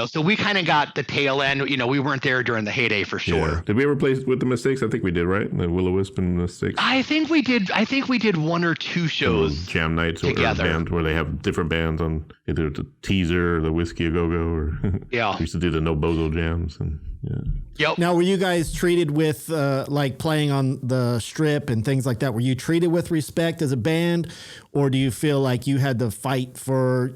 Speaker 4: so we kind of got the tail end. We weren't there during the heyday for sure.
Speaker 3: Yeah. Did we ever play with the Mistakes? I think we did, right? The Will-O-Wisp and the Mistakes.
Speaker 4: I think we did 1 or 2 shows
Speaker 3: jam nights together, or bands where they have different bands on either the Teaser or the Whiskey A Go Go, or
Speaker 4: yeah.
Speaker 3: We used to do the No Bozo jams and yeah.
Speaker 4: Yep.
Speaker 5: Now, were you guys treated with like playing on the Strip and things like that? Were you treated with respect as a band, or do you feel like you had to fight for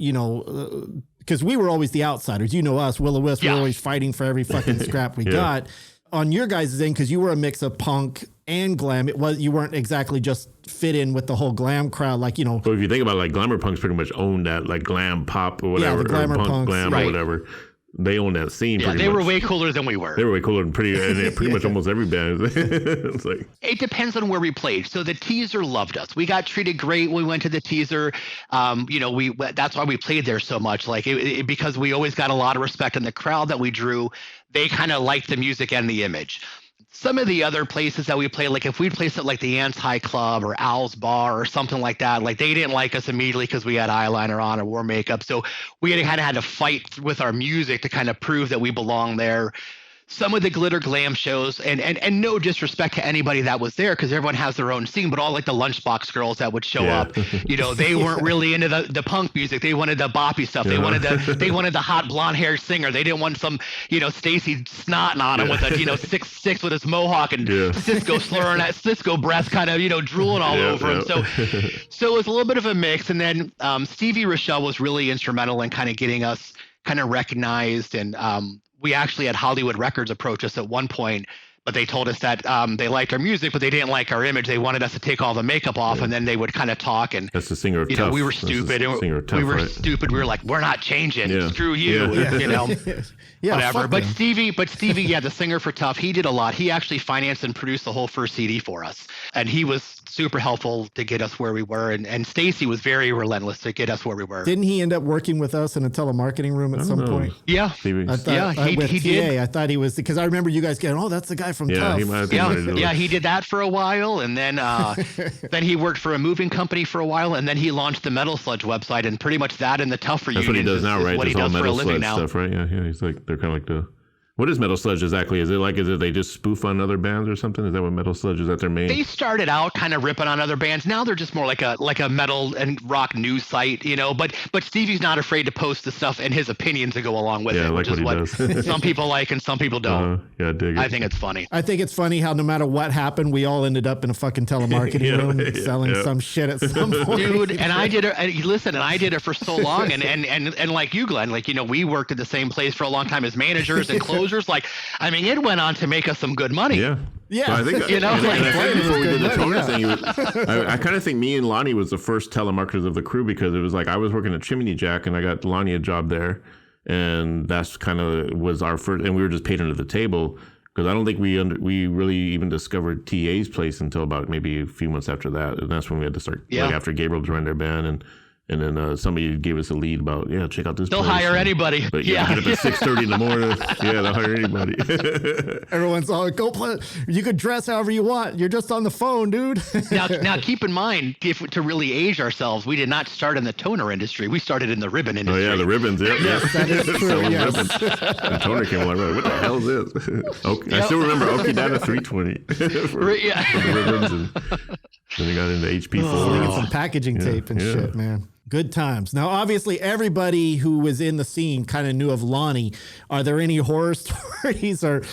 Speaker 5: because we were always the outsiders. Us, Will-O-Wisp, we were always fighting for every fucking scrap we got. On your guys' end, because you were a mix of punk and glam, you weren't exactly just fit in with the whole glam crowd, like
Speaker 3: But if you think about it, like glamour punks pretty much owned that, like glam pop or whatever,
Speaker 5: the glamour
Speaker 3: or punk
Speaker 5: punks,
Speaker 3: glam or whatever. They own that scene.
Speaker 4: Yeah, they were way cooler than we were.
Speaker 3: They were way cooler than pretty much almost every band. It's like,
Speaker 4: it depends on where we played. So the Teaser loved us. We got treated great when we went to the Teaser. That's why we played there so much. Like because we always got a lot of respect, and the crowd that we drew, they kind of liked the music and the image. Some of the other places that we played, like if we'd play something like the Anti Club or Al's Bar or something like that, like they didn't like us immediately because we had eyeliner on or wore makeup. So we kind of had to fight with our music to kind of prove that we belong there. some of the glitter glam shows, and no disrespect to anybody that was there, because everyone has their own scene, but all like the lunchbox girls that would show up, they weren't really into the punk music. They wanted the boppy stuff. They wanted the hot blonde haired singer. They didn't want some Stacy snotting on him with a 6'6" with his mohawk and Cisco slurring that Cisco breath kind of drooling all over him. So it was a little bit of a mix. And then Stevie Rochelle was really instrumental in kind of getting us kind of recognized, and we actually had Hollywood Records approach us at one point, but they told us that they liked our music, but they didn't like our image. They wanted us to take all the makeup off, and then they would kind of talk. And
Speaker 3: that's the singer of Tough.
Speaker 4: We were stupid. Stupid. We were like, we're not changing. Screw you. Whatever. But Stevie, the singer for Tough, he did a lot. He actually financed and produced the whole first CD for us, and he was super helpful to get us where we were. And Stacy was very relentless to get us where we were.
Speaker 5: Didn't he end up working with us in a telemarketing room at some point?
Speaker 4: Yeah.
Speaker 5: He did. I thought he was, because I remember you guys getting, oh, that's the guy from Tough.
Speaker 4: He did that for a while, and then then he worked for a moving company for a while, and then he launched the Metal Sludge website, and pretty much that and the Tough reunions.
Speaker 3: That's what he does now, right?
Speaker 4: What he does for a living now.
Speaker 3: Stuff, right? Yeah. He's like, they're kind of like the. What is Metal Sludge exactly? Is it they just spoof on other bands or something? Is that what Metal Sludge is? That their main?
Speaker 4: They started out kind of ripping on other bands. Now they're just more like a metal and rock news site, But Stevie's not afraid to post the stuff and his opinions to go along with it,
Speaker 3: which is what
Speaker 4: some people like and some people don't.
Speaker 3: I dig it.
Speaker 4: I think it's funny.
Speaker 5: I think it's funny how no matter what happened, we all ended up in a fucking telemarketing room selling some shit at some point.
Speaker 4: Dude, and I did it. And I did it for so long, and like you, Glenn, we worked at the same place for a long time as managers and closers. It went on to make us some good money.
Speaker 3: Yeah. So I think before we did the toner thing, I kind of think me and Lonnie was the first telemarketers of the crew, because it was like I was working at Chimney Jack and I got Lonnie a job there, and that's kind of was our first, and we were just paid under the table, because I don't think we really even discovered TA's place until about maybe a few months after that, and that's when we had to start after Gabriel joined our band, and then somebody gave us a lead about, check out this
Speaker 4: They'll
Speaker 3: place.
Speaker 4: hire anybody.
Speaker 3: But get up at 6:30 in the morning. They'll hire anybody.
Speaker 5: Everyone's all, go play. You could dress however you want. You're just on the phone, dude.
Speaker 4: Now keep in mind, to really age ourselves, we did not start in the toner industry. We started in the ribbon industry.
Speaker 3: Oh, yeah, the ribbons. Yeah.
Speaker 5: Yes, that is true. Yes.
Speaker 3: The toner came along. What the hell is this? I still remember Okidata 320 for the ribbons. And then we got into HP4.
Speaker 5: Some packaging tape and shit, man. Good times. Now, obviously, everybody who was in the scene kind of knew of Lonnie. Are there any horror stories, or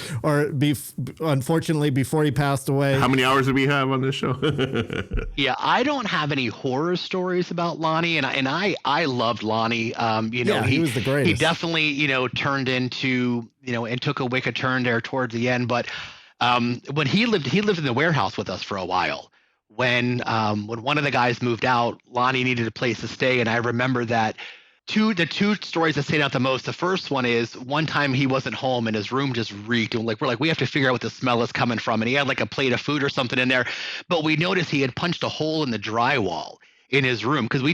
Speaker 5: unfortunately, before he passed away?
Speaker 3: How many hours did we have on this show?
Speaker 4: Yeah, I don't have any horror stories about Lonnie, and I loved Lonnie.
Speaker 5: He was the greatest.
Speaker 4: He definitely, turned into, and took a wicked turn there towards the end. But when he lived in the warehouse with us for a while. When one of the guys moved out, Lonnie needed a place to stay, and I remember that the two stories that stand out the most. The first one is one time he wasn't home and his room just reeked, and we're like, we have to figure out what the smell is coming from, and he had like a plate of food or something in there, but we noticed he had punched a hole in the drywall in his room, because we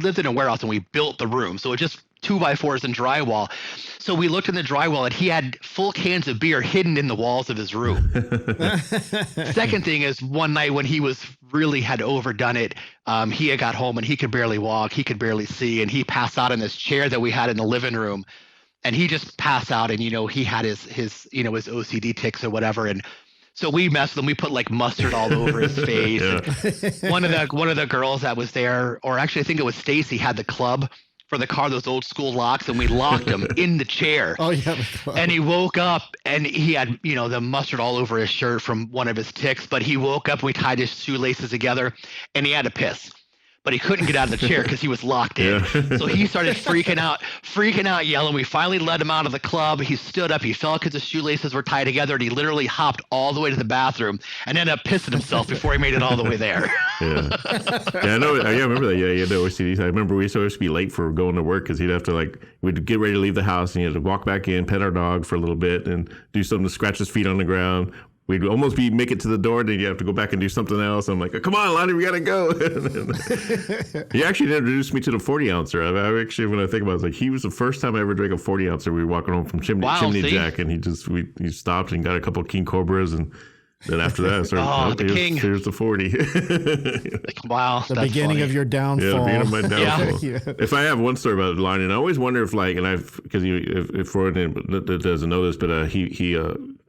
Speaker 4: lived in a warehouse and we built the room, so it just 2x4s and drywall. So we looked in the drywall and he had full cans of beer hidden in the walls of his room. Second thing is, one night when he had overdone it, he had got home and he could barely walk, he could barely see, and he passed out in this chair that we had in the living room, and he just passed out, and he had his OCD tics or whatever, and so we messed with him. We put like mustard all over his face. Yeah. One of the girls that was there, or actually I think it was Stacy, had the club for the car, those old school locks, and we locked him in the chair.
Speaker 5: Oh yeah.
Speaker 4: And he woke up and he had, the mustard all over his shirt from one of his tics, but he woke up and we tied his shoelaces together and he had to piss. But he couldn't get out of the chair because he was locked in. Yeah. So he started freaking out, yelling. We finally let him out of the club. He stood up. He fell because his shoelaces were tied together, and he literally hopped all the way to the bathroom and ended up pissing himself before he made it all the way there.
Speaker 3: Yeah, I know. Yeah, I remember that. Yeah, he had the OCD. I remember we used to be late for going to work because he'd have to we'd get ready to leave the house, and he had to walk back in, pet our dog for a little bit, and do something to scratch his feet on the ground. We'd almost make it to the door, then you have to go back and do something else. I'm like, come on, Lonnie, we got to go. He actually introduced me to the 40-ouncer. I actually, when I think about it, he was the first time I ever drank a 40-ouncer. We were walking home from Chimney Jack, and he stopped and got a couple of King Cobras and Then after that, I started, here's the 40.
Speaker 4: Wow.
Speaker 5: The beginning
Speaker 4: funny.
Speaker 5: of your downfall.
Speaker 3: Yeah, the beginning of my downfall.
Speaker 5: Yeah.
Speaker 3: If I have one story about Lonnie, and I always wonder if because if Freud doesn't know this, but he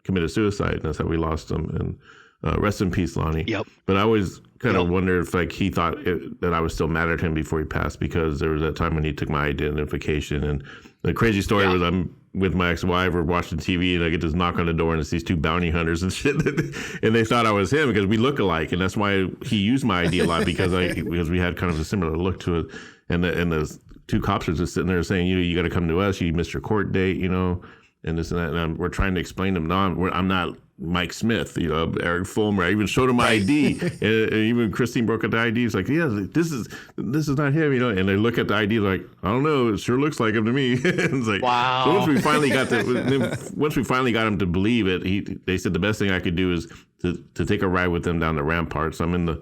Speaker 3: committed suicide, and that's how we lost him. And rest in peace, Lonnie.
Speaker 4: Yep.
Speaker 3: But I always kind of wonder if he thought that I was still mad at him before he passed, because there was that time when he took my identification. And the crazy story was I'm with my ex-wife, we're watching TV, and I get this knock on the door, and it's these two bounty hunters and shit. And they thought I was him because we look alike, and that's why he used my ID a lot, because we had kind of a similar look to it. And the two cops are just sitting there saying, you got to come to us. You missed your court date, and this and that. And we're trying to explain to them, no, I'm not Mike Smith, Erik Fulmer. I even showed him my ID, and even Christine broke out the ID. It's like, yeah, this is not him, And they look at the ID like, I don't know, it sure looks like him to me. It's like,
Speaker 4: wow.
Speaker 3: So once we finally got him to believe it, they said the best thing I could do is to take a ride with them down the Rampart. So I'm in the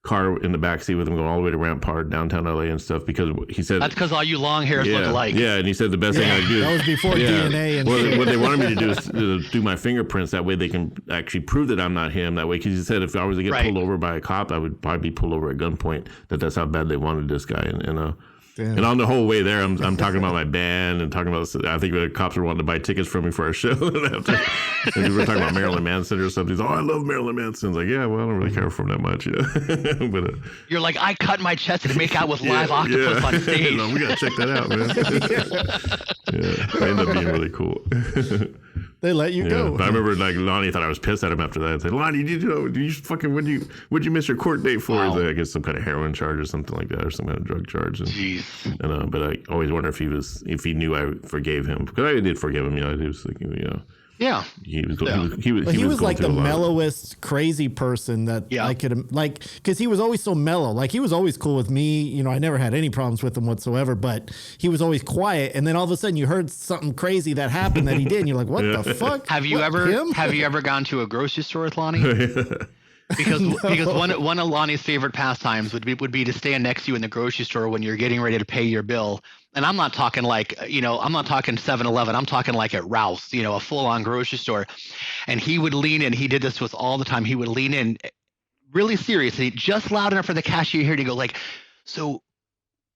Speaker 3: car in the backseat with him going all the way to Rampart, downtown LA and stuff, because he said
Speaker 4: that's because all you long hairs look alike.
Speaker 3: Yeah, and he said the best thing I could do.
Speaker 5: That was before DNA and shit.
Speaker 3: What they wanted me to do is to do my fingerprints. That way they can actually prove that I'm not him. That way, because he said if I was to get pulled over by a cop, I would probably be pulled over at gunpoint. That's how bad they wanted this guy. And on the whole way there, I'm talking about my band and talking about, I think the cops were wanting to buy tickets from me for our show. And we were talking about Marilyn Manson or something. He's like, I love Marilyn Manson. I was like, yeah, well, I don't really care for him that much. But
Speaker 4: you're like, I cut my chest to make out with live octopus on stage.
Speaker 3: We got to check that out, man. It ended up being really cool.
Speaker 5: They let you go.
Speaker 3: I remember Lonnie thought I was pissed at him after that. I said, Lonnie, what'd you miss your court date for? Wow. Like, I guess some kind of heroin charge or something like that, or some kind of drug charge.
Speaker 4: Jeez.
Speaker 3: But I always wonder if he knew I forgave him, because I did forgive him. I was thinking,
Speaker 4: yeah.
Speaker 3: He was
Speaker 5: like the mellowest, crazy person that I could because he was always so mellow. Like, he was always cool with me. I never had any problems with him whatsoever, but he was always quiet. And then all of a sudden you heard something crazy that happened that he did. And you're like, what the fuck?
Speaker 4: Have you ever gone to a grocery store with Lonnie? Because one of Lonnie's favorite pastimes would be to stand next to you in the grocery store when you're getting ready to pay your bill. And I'm not talking I'm not talking 7-Eleven. I'm talking like at Ralph's, a full-on grocery store. And he would lean in. He did this with all the time. He would lean in really seriously, just loud enough for the cashier to hear. To go like, so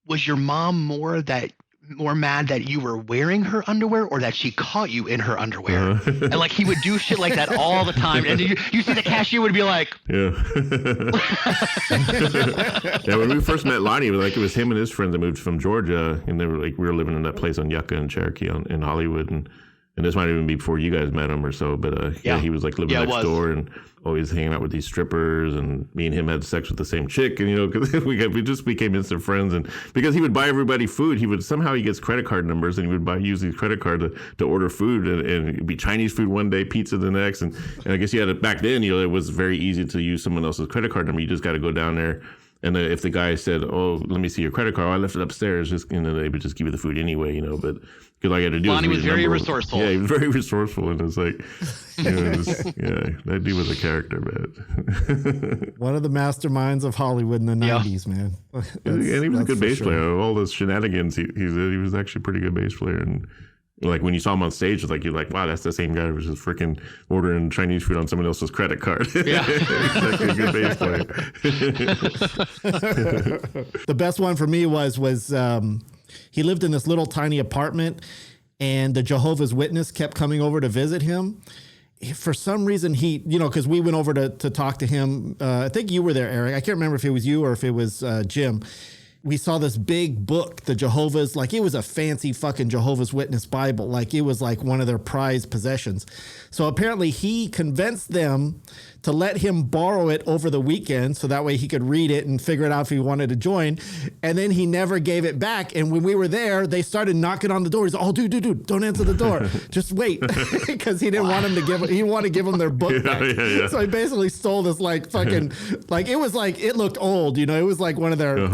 Speaker 4: was your mom more mad that you were wearing her underwear, or that she caught you in her underwear? And he would do shit like that all the time. And you see the cashier would be like,
Speaker 3: yeah. When we first met Lonnie, it was him and his friends that moved from Georgia, and they were we were living in that place on Yucca and Cherokee in Hollywood, and this might even be before you guys met him or so, but he was living next door and always hanging out with these strippers, and me and him had sex with the same chick, and because we just became instant friends. And because he would buy everybody food, he gets credit card numbers, and he would use his credit card to order food, and it'd be Chinese food one day, pizza the next, and I guess back then it was very easy to use someone else's credit card number. You just got to go down there. And if the guy said, "Oh, let me see your credit card," I left it upstairs. They would just give you the food anyway, But because all I had to do
Speaker 4: Lonnie was very resourceful.
Speaker 3: Yeah, he was very resourceful, and it's like, that dude was a character, man.
Speaker 5: One of the masterminds of Hollywood in the 90s, man.
Speaker 3: And he was a good bass player. All those shenanigans, he was actually a pretty good bass player, and. When you saw him on stage, you're like, wow, that's the same guy who was just freaking ordering Chinese food on someone else's credit card. Yeah. He's actually a good bass player.
Speaker 5: The best one for me was he lived in this little tiny apartment, and the Jehovah's Witness kept coming over to visit him. For some reason, he, because we went over to talk to him. I think you were there, Erik. I can't remember if it was you or if it was Jim. We saw this big book, the Jehovah's, it was a fancy fucking Jehovah's Witness Bible. It was one of their prized possessions. So apparently he convinced them to let him borrow it over the weekend, so that way he could read it and figure it out if he wanted to join. And then he never gave it back. And when we were there, they started knocking on the door. He's like, oh, dude, don't answer the door. Just wait. Because he didn't want him to he didn't want to give him their book back. Yeah. So he basically stole this fucking, it was it looked old, it was one of their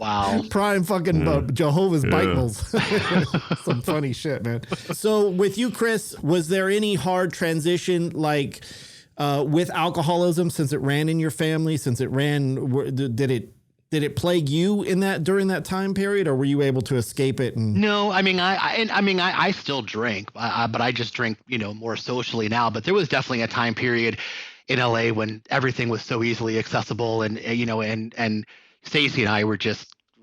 Speaker 4: wow,
Speaker 5: prime fucking Jehovah's Bibles. Some funny shit, man. So with you, Chris, was there any hard transition with alcoholism, since it ran in your family, did it did it plague you during that time period, or were you able to escape it?
Speaker 4: No, I mean, I still drink, but I just drink, more socially now. But there was definitely a time period in LA when everything was so easily accessible, and and Stacey and I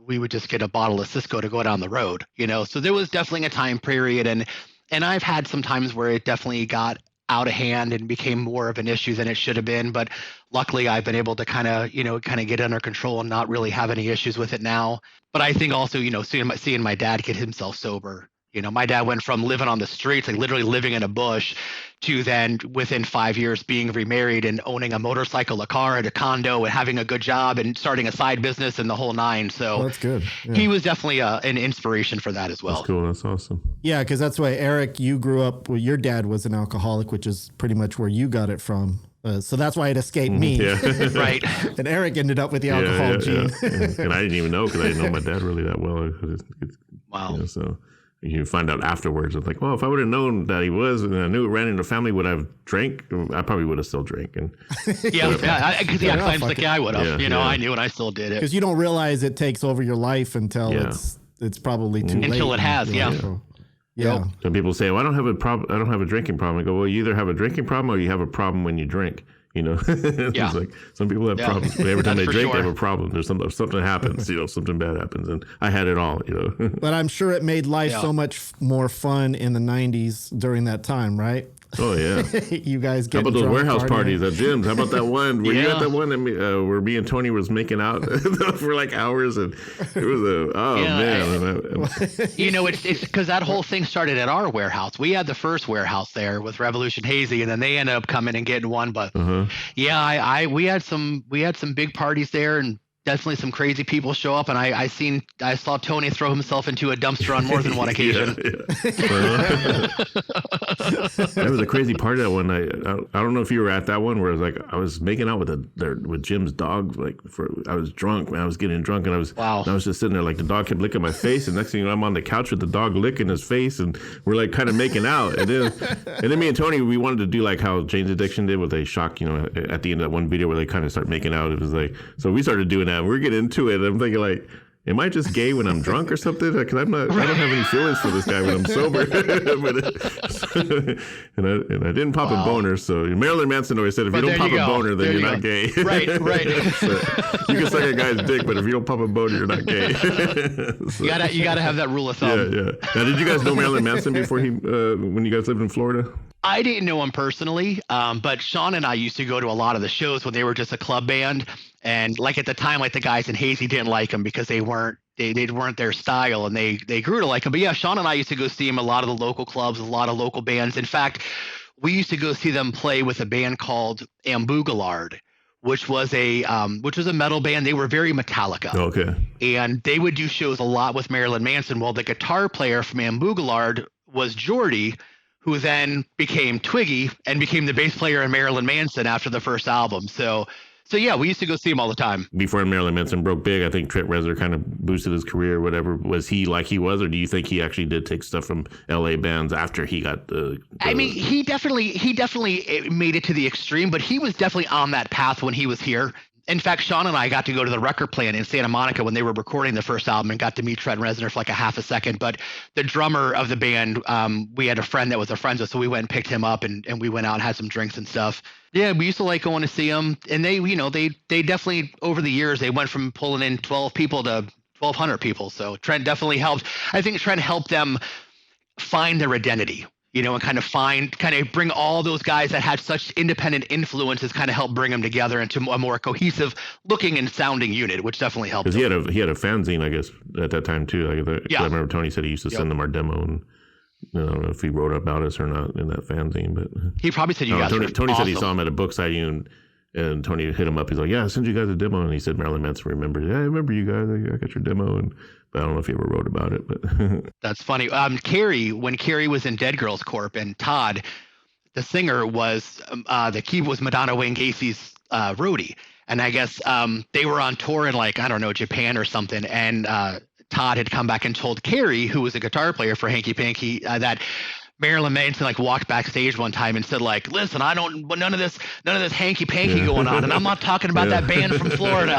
Speaker 4: we would just get a bottle of Cisco to go down the road, So there was definitely a time period, and I've had some times where it definitely got out of hand and became more of an issue than it should have been. But luckily I've been able to kind of get under control and not really have any issues with it now. But I think also, seeing my dad get himself sober, my dad went from living on the streets, like literally living in a bush, to then within 5 years being remarried and owning a motorcycle, a car, and a condo, and having a good job and starting a side business and the whole nine. So
Speaker 5: that's good. Yeah.
Speaker 4: He was definitely an inspiration for that as well.
Speaker 3: That's cool. That's awesome.
Speaker 5: Yeah, because that's why, Erik, you grew up, your dad was an alcoholic, which is pretty much where you got it from. So that's why it escaped me.
Speaker 3: Yeah.
Speaker 4: Right.
Speaker 5: And Erik ended up with the alcohol gene.
Speaker 3: Yeah. And I didn't even know, because I didn't know my dad really that well.
Speaker 4: Wow.
Speaker 3: So you find out afterwards. It's like, well, if I would have known that he was, and I knew it ran in the family, would I have drank? I probably would have still drank. And
Speaker 4: because I'm like, I would have. I knew, and I still did it.
Speaker 5: Because you don't realize it takes over your life until it's probably too late.
Speaker 4: Until it has,
Speaker 5: Yeah.
Speaker 3: Some people say, well, I don't have a problem. I don't have a drinking problem. I go, well, you either have a drinking problem or you have a problem when you drink. It's like some people have problems. Every time they drink, they have a problem. There's something happens. Something bad happens, and I had it all.
Speaker 5: But I'm sure it made life so much more fun in the 90s during that time, right?
Speaker 3: Oh yeah,
Speaker 5: you guys get.
Speaker 3: How about those warehouse parties at gyms? How about that one? Were you at that one where me and Tony was making out for like hours, and it was man.
Speaker 4: It's because that whole thing started at our warehouse. We had the first warehouse there with Revolution Hazy, and then they ended up coming and getting one. But we had some big parties there, and definitely some crazy people show up, and I saw Tony throw himself into a dumpster on more than one occasion.
Speaker 3: That was a crazy party that one night. I don't know if you were at that one where it was like I was making out with Jim's dog. I was drunk, man. I was getting drunk, and I was just sitting there, like the dog kept licking my face, and next thing you know, I'm on the couch with the dog licking his face, and we're like kind of making out, and then me and Tony, we wanted to do like how Jane's Addiction did with a shock, at the end of that one video where they kind of start making out. It was like, so we started doing that. We're getting into it. I'm thinking like, am I just gay when I'm drunk or something? Because I don't have any feelings for this guy when I'm sober. and I didn't pop a boner. So Marilyn Manson always said, if you don't pop a boner, then you're not gay.
Speaker 4: Right.
Speaker 3: So you can suck a guy's dick, but if you don't pop a boner, you're not gay.
Speaker 4: So, you gotta have that rule of thumb.
Speaker 3: Yeah. Now, did you guys know Marilyn Manson before when you guys lived in Florida?
Speaker 4: I didn't know him personally, but Sean and I used to go to a lot of the shows when they were just a club band. And like at the time, like the guys in Hazy didn't like him because they weren't their style, and they grew to like him. But yeah, Sean and I used to go see him a lot of the local clubs, a lot of local bands. In fact, we used to go see them play with a band called Ambugalard, which was a metal band. They were very Metallica.
Speaker 3: Okay.
Speaker 4: And they would do shows a lot with Marilyn Manson. Well, the guitar player from Ambugalard was Jordy, who then became Twiggy and became the bass player in Marilyn Manson after the first album. So yeah, we used to go see him all the time. Before
Speaker 3: Marilyn Manson broke big, I think Trent Reznor kind of boosted his career or whatever. Was he like he was, or do you think he actually did take stuff from LA bands after he got I mean, he definitely made it to the extreme, but he was definitely on that path when he was here. In fact, Sean and I got to go to the record plant in Santa Monica when they were recording the first album and got to meet Trent Reznor for like a half a second. But the drummer of the band, we had a friend that was a friend, so we went and picked him up, and we went out and had some drinks and stuff. Yeah, we used to like going to see him, and they definitely, over the years, they went from pulling in 12 people to 1,200 people. So Trent definitely helped. I think Trent helped them find their identity. And kind of bring all those guys that had such independent influences, kind of help bring them together into a more cohesive looking and sounding unit, which definitely helped. Because he had a fanzine, I guess, at that time too. I remember Tony said he used to send them our demo, and I don't know if he wrote about us or not in that fanzine, but
Speaker 4: he probably said you guys.
Speaker 3: Tony said he saw him at a book signing, and Tony hit him up. He's like, "Yeah, I sent you guys a demo," and he said Marilyn Manson remembered. Yeah, I remember you guys. I got your demo, and. I don't know if he ever wrote about it, but
Speaker 4: that's funny. Carrie, when Carrie was in Dead Girls Corp, and Todd, the singer, was the keyboard was Madonna Wayne Gacy's roadie, and I guess they were on tour in like, I don't know, Japan or something, and Todd had come back and told Carrie, who was a guitar player for Hanky Panky, that Marilyn Manson like walked backstage one time and said like, listen, I don't, none of this hanky panky going on. And I'm not talking about that band from Florida.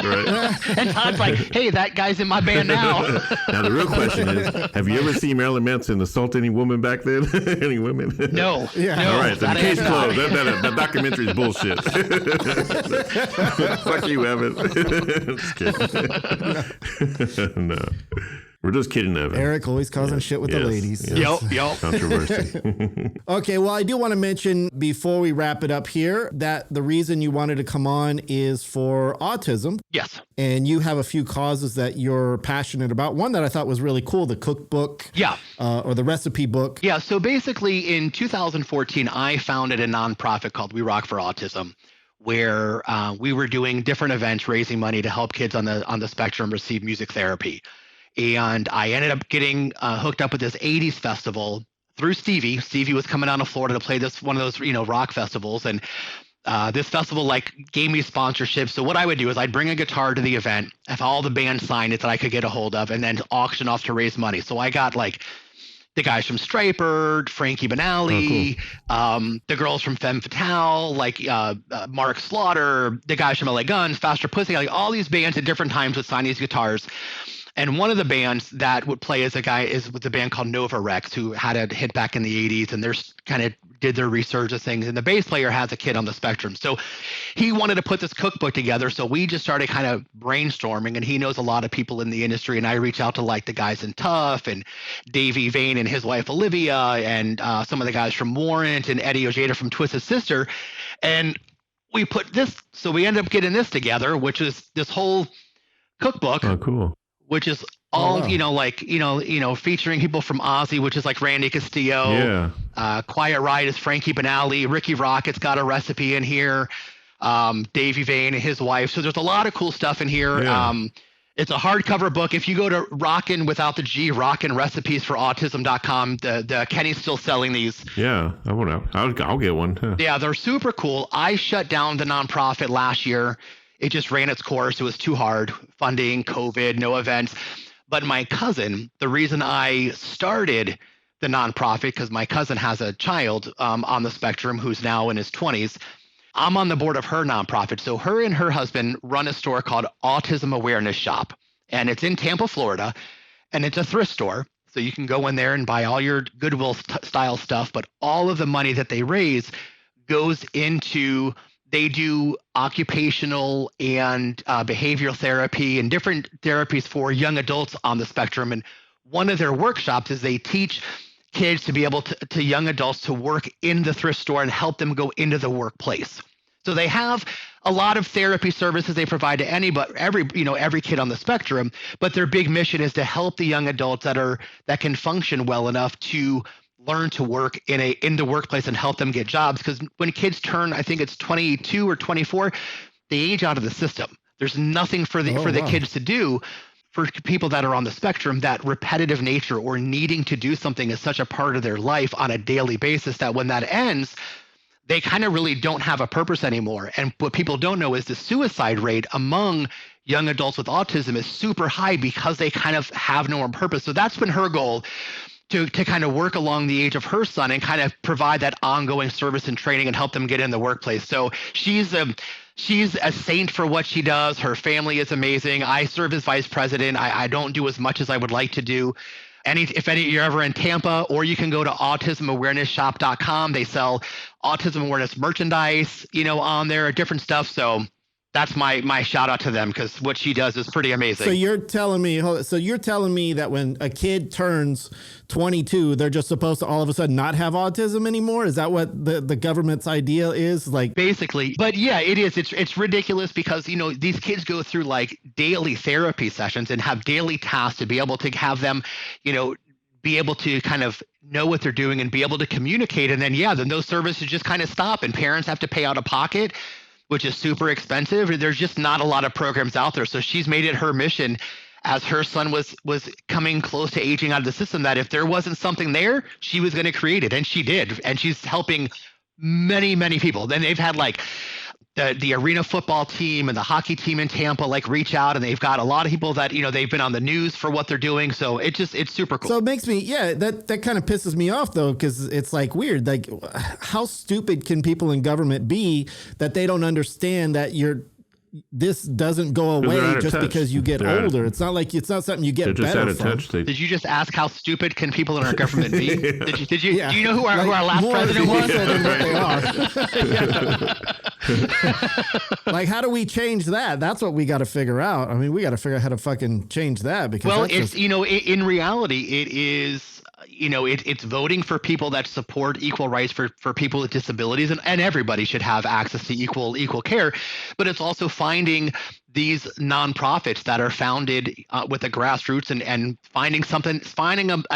Speaker 3: Right.
Speaker 4: And Todd's like, hey, that guy's in my band now.
Speaker 3: Now the real question is, have you ever seen Marilyn Manson assault any woman back then? Any women?
Speaker 4: No.
Speaker 5: Yeah.
Speaker 4: No,
Speaker 3: all right, so the case closed. That documentary is bullshit. Fuck you, Evan. Just kidding. No. We're just kidding, Evan.
Speaker 5: Erik always causing shit with the ladies.
Speaker 3: Yes.
Speaker 4: Yep.
Speaker 3: Controversy.
Speaker 5: Okay, well, I do want to mention before we wrap it up here that the reason you wanted to come on is for autism.
Speaker 4: Yes.
Speaker 5: And you have a few causes that you're passionate about. One that I thought was really cool, the cookbook.
Speaker 4: Yeah.
Speaker 5: Or the recipe book.
Speaker 4: Yeah. So basically in 2014, I founded a nonprofit called We Rock for Autism, where we were doing different events, raising money to help kids on the spectrum receive music therapy. And I ended up getting hooked up with this 80's festival through Stevie. Stevie was coming down to Florida to play one of those, rock festivals. And this festival like gave me sponsorship. So what I would do is I'd bring a guitar to the event, have all the bands signed it that I could get a hold of, and then auction off to raise money. So I got like the guys from Stryper, Frankie Banali, the girls from Femme Fatale, like Mark Slaughter, the guys from LA Guns, Faster Pussy, like all these bands at different times would sign these guitars. And one of the bands that would play as a guy was a band called Nova Rex, who had a hit back in the 80s, and they're kind of did their resurgence things. And the bass player has a kid on the spectrum. So he wanted to put this cookbook together. So we just started kind of brainstorming, and he knows a lot of people in the industry. And I reached out to like the guys in Tough and Davey Vane and his wife Olivia, and some of the guys from Warrant and Eddie Ojeda from Twisted Sister. And we put this, so we ended up getting this together, which is this whole cookbook.
Speaker 3: Oh, cool.
Speaker 4: Which is all, featuring people from Ozzy, which is like Randy Castillo.
Speaker 3: Yeah.
Speaker 4: Quiet Riot is Frankie Banali. Ricky Rocket's got a recipe in here. Davey Vane and his wife. So there's a lot of cool stuff in here.
Speaker 3: Yeah.
Speaker 4: It's a hardcover book. If you go to Rockin' without the G, Rockin' Recipes for Autism.com, the Kenny's still selling these.
Speaker 3: Yeah, I'll get one. Yeah.
Speaker 4: Yeah, they're super cool. I shut down the nonprofit last year. It just ran its course. It was too hard. Funding, COVID, no events. But my cousin, the reason I started the nonprofit, because my cousin has a child on the spectrum who's now in his 20s. I'm on the board of her nonprofit. So her and her husband run a store called Autism Awareness Shop. And it's in Tampa, Florida. And it's a thrift store. So you can go in there and buy all your Goodwill style stuff. But all of the money that they raise goes into... They do occupational and behavioral therapy and different therapies for young adults on the spectrum. And one of their workshops is they teach kids to be able to young adults to work in the thrift store and help them go into the workplace. So they have a lot of therapy services they provide to every kid on the spectrum, but their big mission is to help the young adults that can function well enough to learn to work in the workplace and help them get jobs. Because when kids turn, I think it's 22 or 24, they age out of the system. There's nothing for the kids to do. For people that are on the spectrum, that repetitive nature or needing to do something is such a part of their life on a daily basis that when that ends, they kind of really don't have a purpose anymore. And what people don't know is the suicide rate among young adults with autism is super high because they kind of have no purpose. So that's been her goal, to kind of work along the age of her son and kind of provide that ongoing service and training and help them get in the workplace. So she's a saint for what she does. Her family is amazing. I serve as vice president. I don't do as much as I would like to do. If you're ever in Tampa, or you can go to autismawarenessshop.com. They sell autism awareness merchandise, on there, different stuff. So that's my shout out to them, because what she does is pretty amazing.
Speaker 5: So you're telling me that when a kid turns 22, they're just supposed to all of a sudden not have autism anymore? Is that what the government's idea is? Like, basically.
Speaker 4: But yeah, it is. It's ridiculous because, these kids go through like daily therapy sessions and have daily tasks to be able to have them, be able to kind of know what they're doing and be able to communicate. And then those services just kind of stop and parents have to pay out of pocket, which is super expensive. There's just not a lot of programs out there. So she's made it her mission, as her son was coming close to aging out of the system, that if there wasn't something there, she was going to create it. And she did. And she's helping many, many people. Then they've had like the arena football team and the hockey team in Tampa like reach out, and they've got a lot of people that, they've been on the news for what they're doing. So it's super cool.
Speaker 5: So it makes me, that kind of pisses me off though, because it's like weird. Like, how stupid can people in government be that they don't understand that this doesn't go away just because you get older. It's not something you get better from.
Speaker 4: Did you just ask how stupid can people in our government be? Did you? Yeah. Do you know who our last president was?
Speaker 5: Than what they are. Like, how do we change that? That's what we got to figure out. I mean, we got to figure out how to fucking change that, because
Speaker 4: it's in reality, it is. It's voting for people that support equal rights for people with disabilities, and everybody should have access to equal care. But it's also finding these nonprofits that are founded with the grassroots and finding a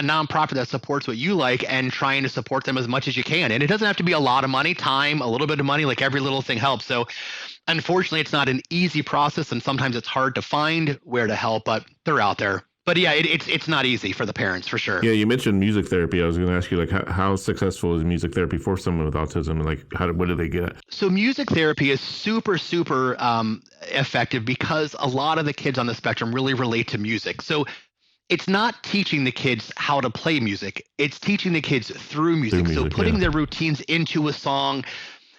Speaker 4: nonprofit that supports what you like and trying to support them as much as you can. And it doesn't have to be a lot of money, time, a little bit of money, like every little thing helps. So unfortunately, it's not an easy process, and sometimes it's hard to find where to help, but they're out there. But yeah, it's not easy for the parents, for sure.
Speaker 3: Yeah, you mentioned music therapy. I was going to ask you, like, how successful is music therapy for someone with autism, and like, what do they get?
Speaker 4: So music therapy is super, super effective because a lot of the kids on the spectrum really relate to music. So it's not teaching the kids how to play music; it's teaching the kids through music. So putting their routines into a song.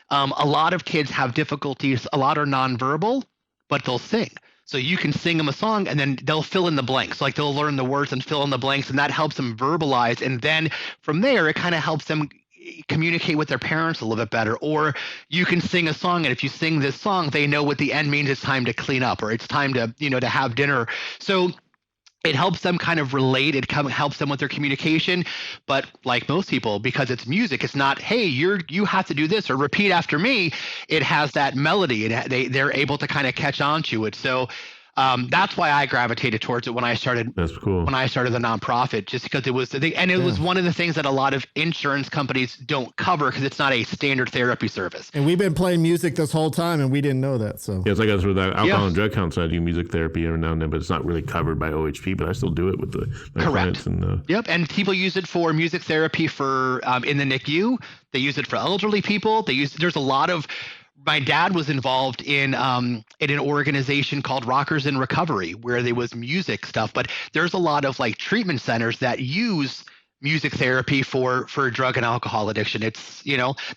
Speaker 4: A lot of kids have difficulties. A lot are nonverbal, but they'll sing. So you can sing them a song and then they'll fill in the blanks. Like, they'll learn the words and fill in the blanks, and that helps them verbalize. And then from there, it kind of helps them communicate with their parents a little bit better. Or you can sing a song, and if you sing this song, they know what the end means. It's time to clean up, or it's time to, to have dinner. So it helps them kind of relate. It helps them with their communication. But like most people, because it's music, it's not, hey, you have to do this or repeat after me. It has that melody, and they're able to kind of catch on to it. So that's why I gravitated towards it when I started.
Speaker 3: That's cool.
Speaker 4: When I started the nonprofit, just because it was the thing, and it was one of the things that a lot of insurance companies don't cover, because it's not a standard therapy service.
Speaker 5: And we've been playing music this whole time, and we didn't know that. So
Speaker 3: yeah, it's like with that alcohol and drug counseling, I do music therapy every now and then, but it's not really covered by OHP. But I still do it with my clients. And
Speaker 4: yep, and people use it for music therapy for in the NICU. They use it for elderly people. There's a lot of. My dad was involved in an organization called Rockers in Recovery, where there was music stuff. But there's a lot of like treatment centers that use music therapy for drug and alcohol addiction. It's,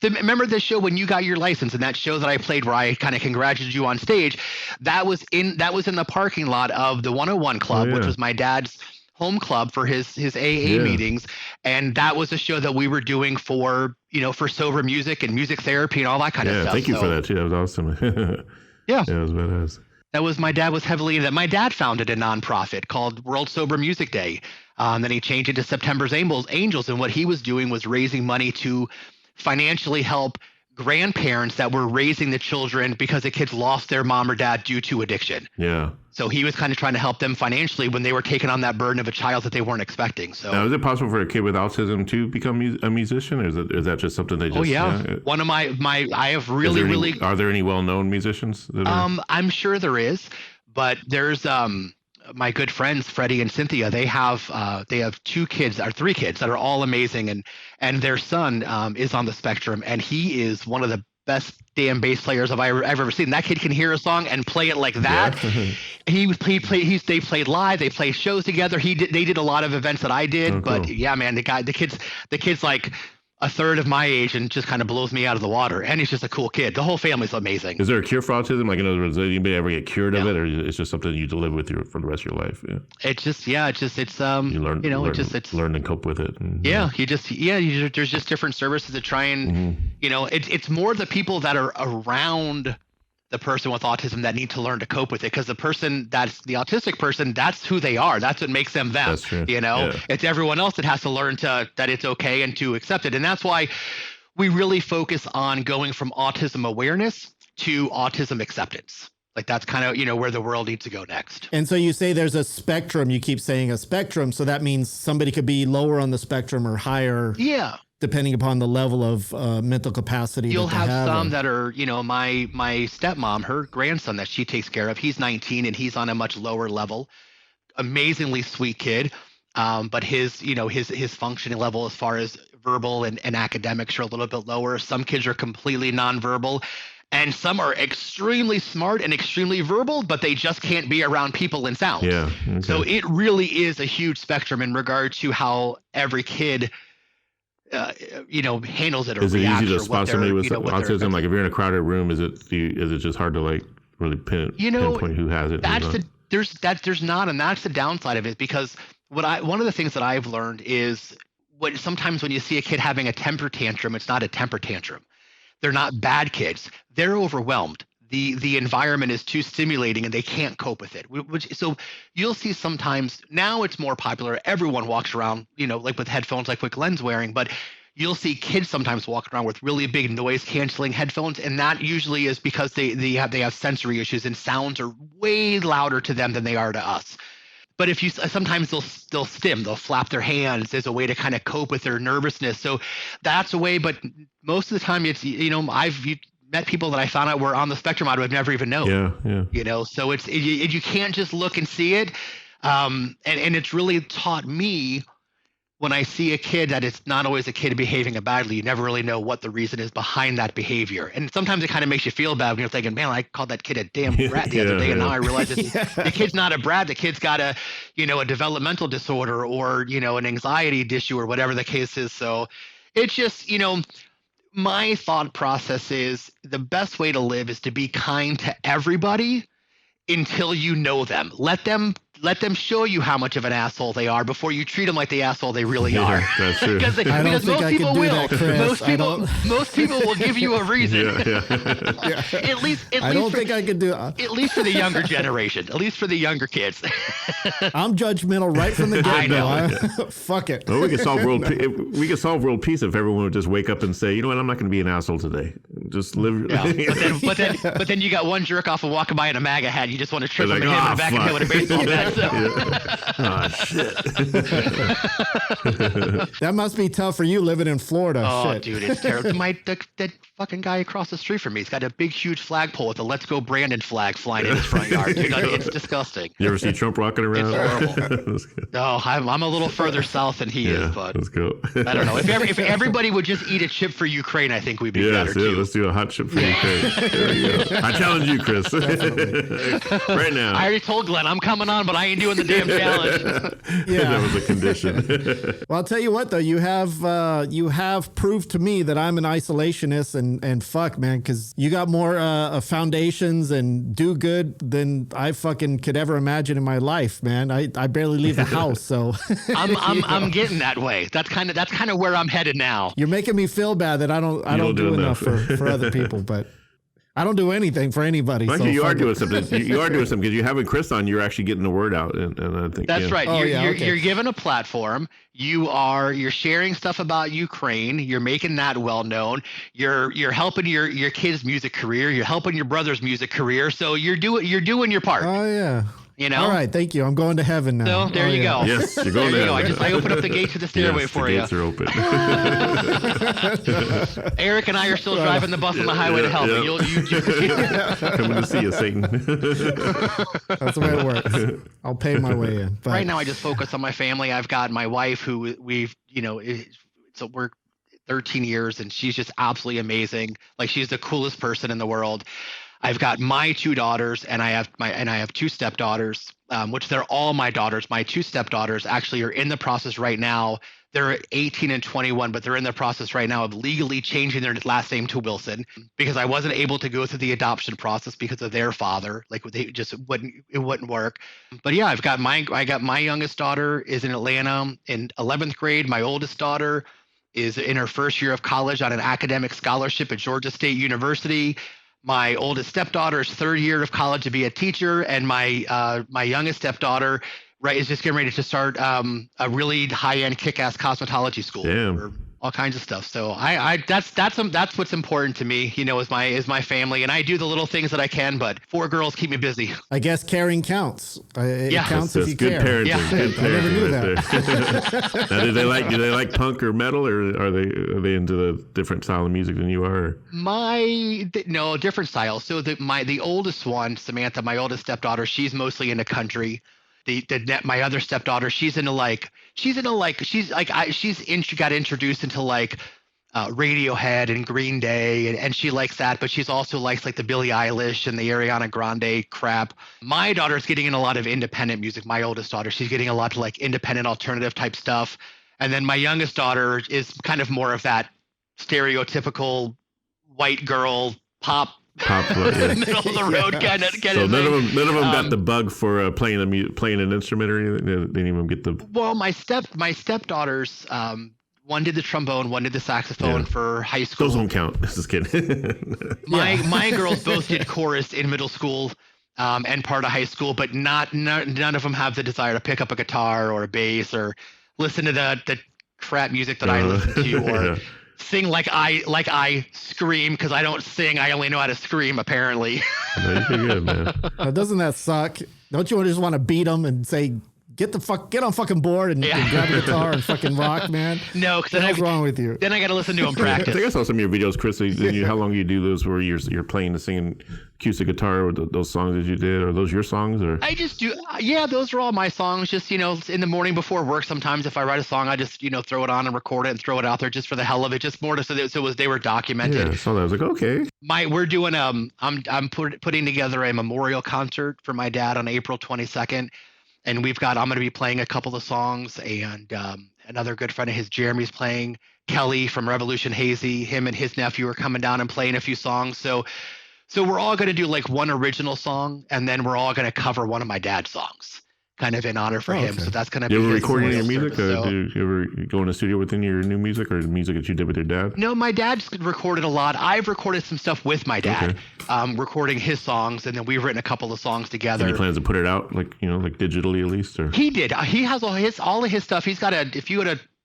Speaker 4: remember the show when you got your license, and that show that I played where I kind of congratulated you on stage, that was in the parking lot of the 101 Club, which was my dad's home club for his AA meetings. And that was a show that we were doing for sober music and music therapy and all that kind of stuff.
Speaker 3: Yeah, thank you for that too. That was awesome.
Speaker 4: Yeah,
Speaker 3: it was badass.
Speaker 4: My dad was heavily into that. My dad founded a nonprofit called World Sober Music Day. Then he changed it to September's Angels. And what he was doing was raising money to financially help grandparents that were raising the children because the kids lost their mom or dad due to addiction.
Speaker 3: Yeah.
Speaker 4: So he was kind of trying to help them financially when they were taking on that burden of a child that they weren't expecting. So
Speaker 3: now, is it possible for a kid with autism to become a musician, or is that just something they just?
Speaker 4: Oh yeah. One of my I have really.
Speaker 3: Are there any well-known musicians?
Speaker 4: I'm sure there is, but there's my good friends Freddie and Cynthia. They have 3 kids that are all amazing, and their son is on the spectrum, and he is one of the best damn bass players I've ever seen. That kid can hear a song and play it like that. Yeah. They played live. They played shows together. They did a lot of events that I did. Oh, but cool. Yeah, man, the kid's like a third of my age and just kind of blows me out of the water. And he's just a cool kid. The whole family's amazing.
Speaker 3: Is there a cure for autism? Like, in other words, did anybody ever get cured of it, or it's just something you live with for the rest of your life? Yeah.
Speaker 4: It's
Speaker 3: you learn and cope with it. And,
Speaker 4: there's just different services to try and, it's more the people that are around the person with autism that need to learn to cope with it, because the person that's the autistic person, that's who they are. That's what makes them them.
Speaker 3: That's true.
Speaker 4: It's everyone else that has to learn that it's okay and to accept it. And that's why we really focus on going from autism awareness to autism acceptance. Like, that's kind of, where the world needs to go next.
Speaker 5: And so you say there's a spectrum. You keep saying a spectrum. So that means somebody could be lower on the spectrum or higher.
Speaker 4: Yeah.
Speaker 5: Depending upon the level of mental capacity.
Speaker 4: You'll have some that are, my stepmom, her grandson that she takes care of, he's 19 and he's on a much lower level. Amazingly sweet kid. But his functioning level as far as verbal and academics are a little bit lower. Some kids are completely nonverbal. And some are extremely smart and extremely verbal, but they just can't be around people and sound.
Speaker 3: Yeah. Okay.
Speaker 4: So it really is a huge spectrum in regard to how every kid, handles it or
Speaker 3: is it
Speaker 4: reacts.
Speaker 3: Easy to spot somebody with autism? Like if you're in a crowded room, is it just hard to like really pinpoint who has it?
Speaker 4: There's not, and that's the downside of it, because one of the things that I've learned is sometimes when you see a kid having a temper tantrum, it's not a temper tantrum. They're not bad kids. They're overwhelmed. The environment is too stimulating and they can't cope with it. So you'll see sometimes, now it's more popular. Everyone walks around, like with headphones, like with Glenn's wearing, but you'll see kids sometimes walking around with really big noise canceling headphones. And that usually is because they have sensory issues and sounds are way louder to them than they are to us. But sometimes they'll stim, they'll flap their hands as a way to kind of cope with their nervousness. So that's a way. But most of the time, it's I've met people that I found out were on the spectrum I would have never even known.
Speaker 3: Yeah.
Speaker 4: So you can't just look and see it, and it's really taught me when I see a kid that it's not always a kid behaving badly. You never really know what the reason is behind that behavior. And sometimes it kind of makes you feel bad when you're thinking, man, I called that kid a damn brat the other day. And now I realize the kid's not a brat. The kid's got a developmental disorder or, an anxiety issue or whatever the case is. So it's just, my thought process is the best way to live is to be kind to everybody until you know them. Let them show you how much of an asshole they are before you treat them like the asshole they really are.
Speaker 3: That's true.
Speaker 4: because most people will. Most people will give you a reason.
Speaker 3: Yeah.
Speaker 4: At least
Speaker 5: I don't think I could do it.
Speaker 4: At least for the younger generation. At least for the younger kids.
Speaker 5: I'm judgmental right from the get-go.
Speaker 4: I know.
Speaker 5: Fuck it.
Speaker 3: Well, we could solve world peace if everyone would just wake up and say, you know what, I'm not going to be an asshole today. Just live.
Speaker 4: Yeah. But then you got one jerk off and walking by in a MAGA hat. You just want to trip him and hit him in the back of the head with a baseball bat. So.
Speaker 3: Oh shit!
Speaker 5: That must be tough for you living in Florida.
Speaker 4: Oh,
Speaker 5: shit.
Speaker 4: Dude, it's terrible. That fucking guy across the street from me, he's got a big, huge flagpole with a "Let's Go Brandon" flag flying in his front yard. Dude, it's disgusting.
Speaker 3: You ever see Trump walking around?
Speaker 4: It's horrible. No, I'm a little further south than he is, but
Speaker 3: let's go.
Speaker 4: I don't know. If everybody would just eat a chip for Ukraine, I think we'd be better too.
Speaker 3: Let's do a hot chip for Ukraine. There you go. I challenge you, Chris. Right now.
Speaker 4: I already told Glenn I'm coming on, but I ain't doing the damn challenge.
Speaker 5: Yeah,
Speaker 3: that was a condition.
Speaker 5: Well, I'll tell you what, though, you have proved to me that I'm an isolationist, and fuck, man, because you got more foundations and do good than I fucking could ever imagine in my life, man. I barely leave the house, so
Speaker 4: I'm getting that way. That's kind of where I'm headed now.
Speaker 5: You're making me feel bad that I don't do enough for other people, but I don't do anything for anybody.
Speaker 3: Well,
Speaker 5: so
Speaker 3: you are doing something. You are doing something because you having Chris on. You're actually getting the word out, and I think
Speaker 4: that's right.
Speaker 5: Oh,
Speaker 4: you're given a platform. You're sharing stuff about Ukraine. You're making that well known. You're helping your kid's music career. You're helping your brother's music career. So you're doing your part.
Speaker 5: Oh yeah.
Speaker 4: All
Speaker 5: right, thank you. I'm going to heaven now.
Speaker 4: So there you go.
Speaker 3: Yes, you're going
Speaker 4: there
Speaker 3: to
Speaker 4: heaven. I opened up the gate to the stairway for you.
Speaker 3: The gates are open.
Speaker 4: Eric and I are still driving the bus on the highway to hell.
Speaker 3: Yeah. Coming to see you, Satan.
Speaker 5: That's the way it works. I'll pay my way in. But
Speaker 4: right now, I just focus on my family. I've got my wife, who so we're 13 years, and she's just absolutely amazing. Like, she's the coolest person in the world. I've got my two daughters, and I have two stepdaughters, which they're all my daughters. My two stepdaughters actually are in the process right now. They're 18 and 21, but they're in the process right now of legally changing their last name to Wilson, because I wasn't able to go through the adoption process because of their father. Like, it wouldn't work. But yeah, I got my youngest daughter is in Atlanta in 11th grade. My oldest daughter is in her first year of college on an academic scholarship at Georgia State University. My oldest stepdaughter is third year of college to be a teacher, and my youngest stepdaughter is just getting ready to start a really high-end kick-ass cosmetology school. For all kinds of stuff. So that's what's important to me, is my family, and I do the little things that I can. But 4 girls keep me busy.
Speaker 5: I guess caring counts. It counts if you
Speaker 3: good
Speaker 5: care.
Speaker 3: Parenting.
Speaker 4: Yeah.
Speaker 3: Good parenting.
Speaker 5: I never knew that.
Speaker 3: Now, do they like punk or metal, or are they into the different style of music than you are?
Speaker 4: No, different style. So the oldest one, Samantha, my oldest stepdaughter, she's mostly into country. My other stepdaughter, she got introduced into Radiohead and Green Day, and she likes that, but she's also likes like the Billie Eilish and the Ariana Grande crap. My daughter's getting in a lot of independent music. My oldest daughter, she's getting a lot of like independent alternative type stuff. And then my youngest daughter is kind of more of that stereotypical white girl pop middle of the road kind of
Speaker 3: so none of them got the bug for playing an instrument or anything. They didn't even get the.
Speaker 4: Well, my stepdaughters, one did the trombone, one did the saxophone for high school.
Speaker 3: Those don't count. Just kidding.
Speaker 4: My girls both did chorus in middle school and part of high school, but none of them have the desire to pick up a guitar or a bass or listen to the crap music that I listen to or sing like I scream, because I don't sing. I only know how to scream, apparently.
Speaker 3: No, you're pretty good, man.
Speaker 5: Doesn't that suck? Don't you just want to beat them and say, get on fucking board and grab a guitar and fucking rock, man?
Speaker 4: No, because
Speaker 5: what's wrong with you?
Speaker 4: Then I got to listen to them practice.
Speaker 3: I think I saw some of your videos, Chris. How long you do those where you're playing the singing acoustic guitar with those songs that you did? Are those your songs? Or
Speaker 4: I just do. Yeah, those are all my songs. Just, in the morning before work, sometimes if I write a song, I just, throw it on and record it and throw it out there just for the hell of it, just more so they were documented.
Speaker 3: Yeah, I saw that. I was like, okay.
Speaker 4: We're doing I'm putting together a memorial concert for my dad on April 22nd. And I'm going to be playing a couple of songs, and another good friend of his, Jeremy's playing. Kelly from Revolution Hazy, him and his nephew are coming down and playing a few songs. So we're all going to do like one original song, and then we're all going to cover one of my dad's songs, kind of in honor for him. Okay. So that's going to be.
Speaker 3: You ever record any music? Do you ever go in the studio with any of your new music or music that you did with your dad? No, my dad's recorded a lot. I've recorded some stuff with my dad, recording his songs, and then we've written a couple of songs together. Any plans to put it out, like digitally at least? Or he did. He has all of his stuff. He's got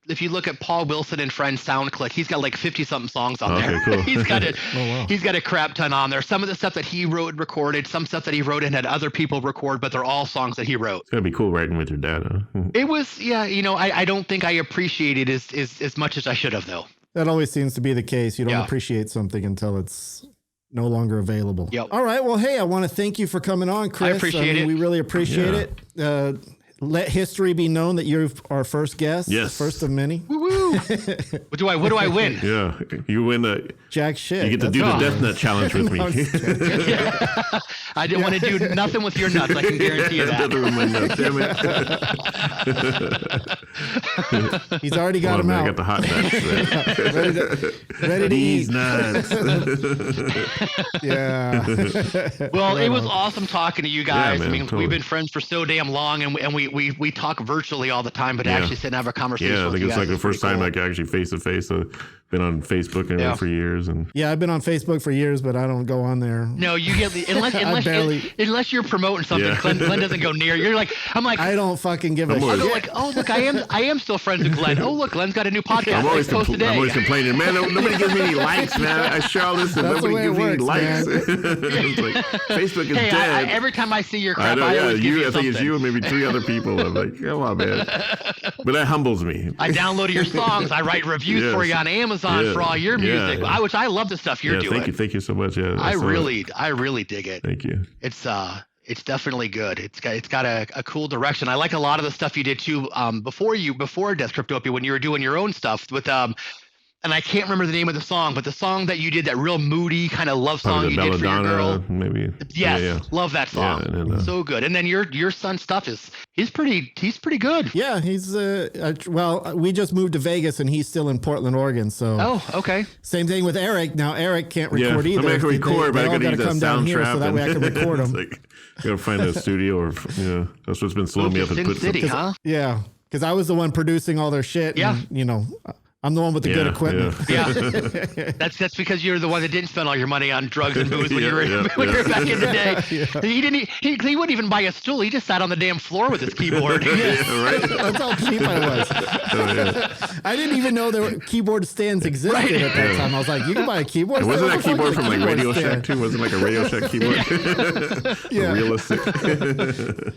Speaker 3: if you look at Paul Wilson and Friends SoundClick, he's got like 50-something songs on there. Cool. He's got He's got a crap ton on there. Some of the stuff that he wrote and recorded, some stuff that he wrote and had other people record, but they're all songs that he wrote. It's gonna be cool writing with your dad, huh? It was, I don't think I appreciate it as much as I should have, though. That always seems to be the case. You don't appreciate something until it's no longer available. Yep. All right. Well, hey, I want to thank you for coming on, Chris. I appreciate it. We really appreciate it. Let history be known that you're our first guest. Yes. First of many. Woo-woo. What do I win? Yeah. You win jack shit. You get to do the Death Nut Challenge with me. I didn't want to do nothing with your nuts. I can guarantee you that. Damn it. He's already got them out. I got the hot nuts. ready to eat. Nuts. Yeah. Well, it was awesome talking to you guys. Yeah, man, totally. We've been friends for so damn long, and we talk virtually all the time, but actually sit and have a conversation. Yeah, I think it's like the first time I actually face to face. Been on Facebook for years, and I've been on Facebook for years, but I don't go on there. No, you get unless you're promoting something. Yeah. Glenn doesn't go near. You're like, I'm like, I don't fucking give a shit. Like, oh look, I am still friends with Glenn. Oh look, Glenn's got a new podcast. I'm always complaining, man. Nobody gives me any likes, man. I share all this and nobody gives me any likes. It's like, Facebook is dead. Every time I see your crap, I always give you something. I think it's you and maybe 3 other people. I'm like, come on, man. But that humbles me. I downloaded your songs. I write reviews for you on Amazon. For all your music, which I love the stuff you're doing. Thank you so much. Yeah, I really dig it. Thank you. It's definitely good. It's got a cool direction. I like a lot of the stuff you did too. Before Death Cryptopia, when you were doing your own stuff with and I can't remember the name of the song, but the song that you did, that real moody kind of love song you did for your girl. Maybe. Yes, love that song. Yeah, and, so good. And then your son's stuff he's pretty good. Yeah, he's we just moved to Vegas and he's still in Portland, Oregon. So okay. Same thing with Erik. Now Erik can't record either. I can record, but I gotta come down here so that way I can record him. You gotta find a studio, or that's what's been slowing me up. Sin City, huh? Yeah, because I was the one producing all their shit. Yeah, and, I'm the one with the good equipment. Yeah. That's because you're the one that didn't spend all your money on drugs and booze when you were back in the day. He wouldn't even buy a stool. He just sat on the damn floor with his keyboard. Right. That's how cheap I was. I didn't even know there were keyboard stands existed at that time. I was like, you can buy a keyboard. Wasn't that keyboard from like Radio Shack too? Wasn't like a Radio Shack keyboard? Yeah. Realistic.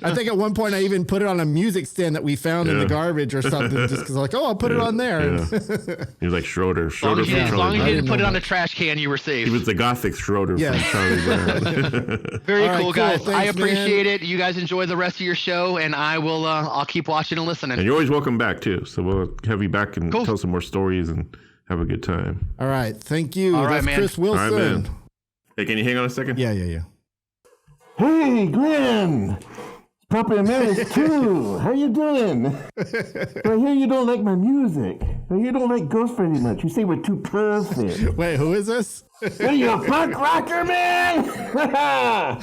Speaker 3: I think at one point I even put it on a music stand that we found in the garbage or something, just because like, I'll put it on there. He was like Schroeder. As long as you didn't put it on a trash can, you were safe. He was the gothic Schroeder from Charlie Brown. Very cool, guys. Thanks, I appreciate it. You guys enjoy the rest of your show, and I'll keep watching and listening. And you're always welcome back too. So we'll have you back and tell some more stories and have a good time.
Speaker 5: All right. Thank you.
Speaker 4: All right,
Speaker 5: That's
Speaker 4: man.
Speaker 5: Chris Wilson.
Speaker 3: All right, man. Hey, can you hang on a second?
Speaker 5: Yeah.
Speaker 3: Hey, Glenn. Papa and Maris too. How you doing? I hear you don't like my music. I hear you don't like Ghost very much. You say we're too perfect.
Speaker 5: Wait, who is this?
Speaker 3: Are you a punk rocker, man?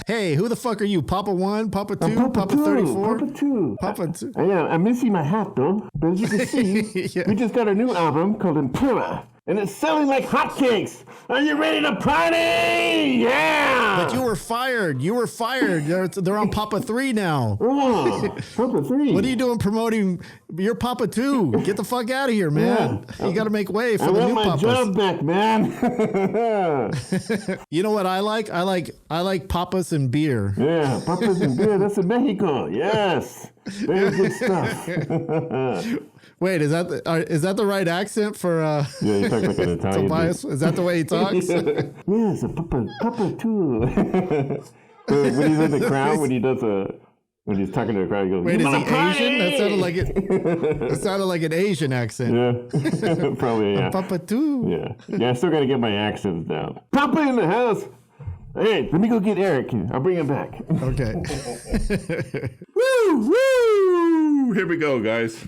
Speaker 5: Hey, who the fuck are you? Papa 1, Papa 2,
Speaker 3: Papa
Speaker 5: Papa
Speaker 3: 2,
Speaker 5: 34?
Speaker 3: Papa 2.
Speaker 5: Papa 2.
Speaker 3: I'm missing my hat, though. But as you can see,
Speaker 5: Yeah.
Speaker 3: we just got a new album called Impera. And it's selling like hotcakes. Are you ready to party? Yeah!
Speaker 5: But you were fired. They're on Papa 3 now.
Speaker 3: Oh, Papa 3.
Speaker 5: What are you doing promoting your Papa 2? Get the fuck out of here, man.
Speaker 3: Yeah.
Speaker 5: You got to make way for
Speaker 3: I
Speaker 5: the
Speaker 3: want
Speaker 5: new
Speaker 3: my
Speaker 5: Papas.
Speaker 3: job back, man.
Speaker 5: You know what I like? I like Papas and beer.
Speaker 3: Yeah, Papas and beer. That's in Mexico. Yes. Very good stuff.
Speaker 5: Wait, is that the right accent for
Speaker 3: Yeah, he talks like an Italian.
Speaker 5: Tobias? Is that the way he talks?
Speaker 3: Yes, a Papa too. When he's in the crowd, when he's talking to the crowd, he goes,
Speaker 5: Wait, is
Speaker 3: "You
Speaker 5: he
Speaker 3: wanna
Speaker 5: Asian? That
Speaker 3: party?"
Speaker 5: sounded like an Asian accent.
Speaker 3: Yeah, probably, yeah.
Speaker 5: Papa too.
Speaker 3: Yeah, I still got to get my accents down. Papa in the house. Hey, let me go get Erik. I'll bring him back.
Speaker 5: Okay.
Speaker 3: Woo! Here we go, guys.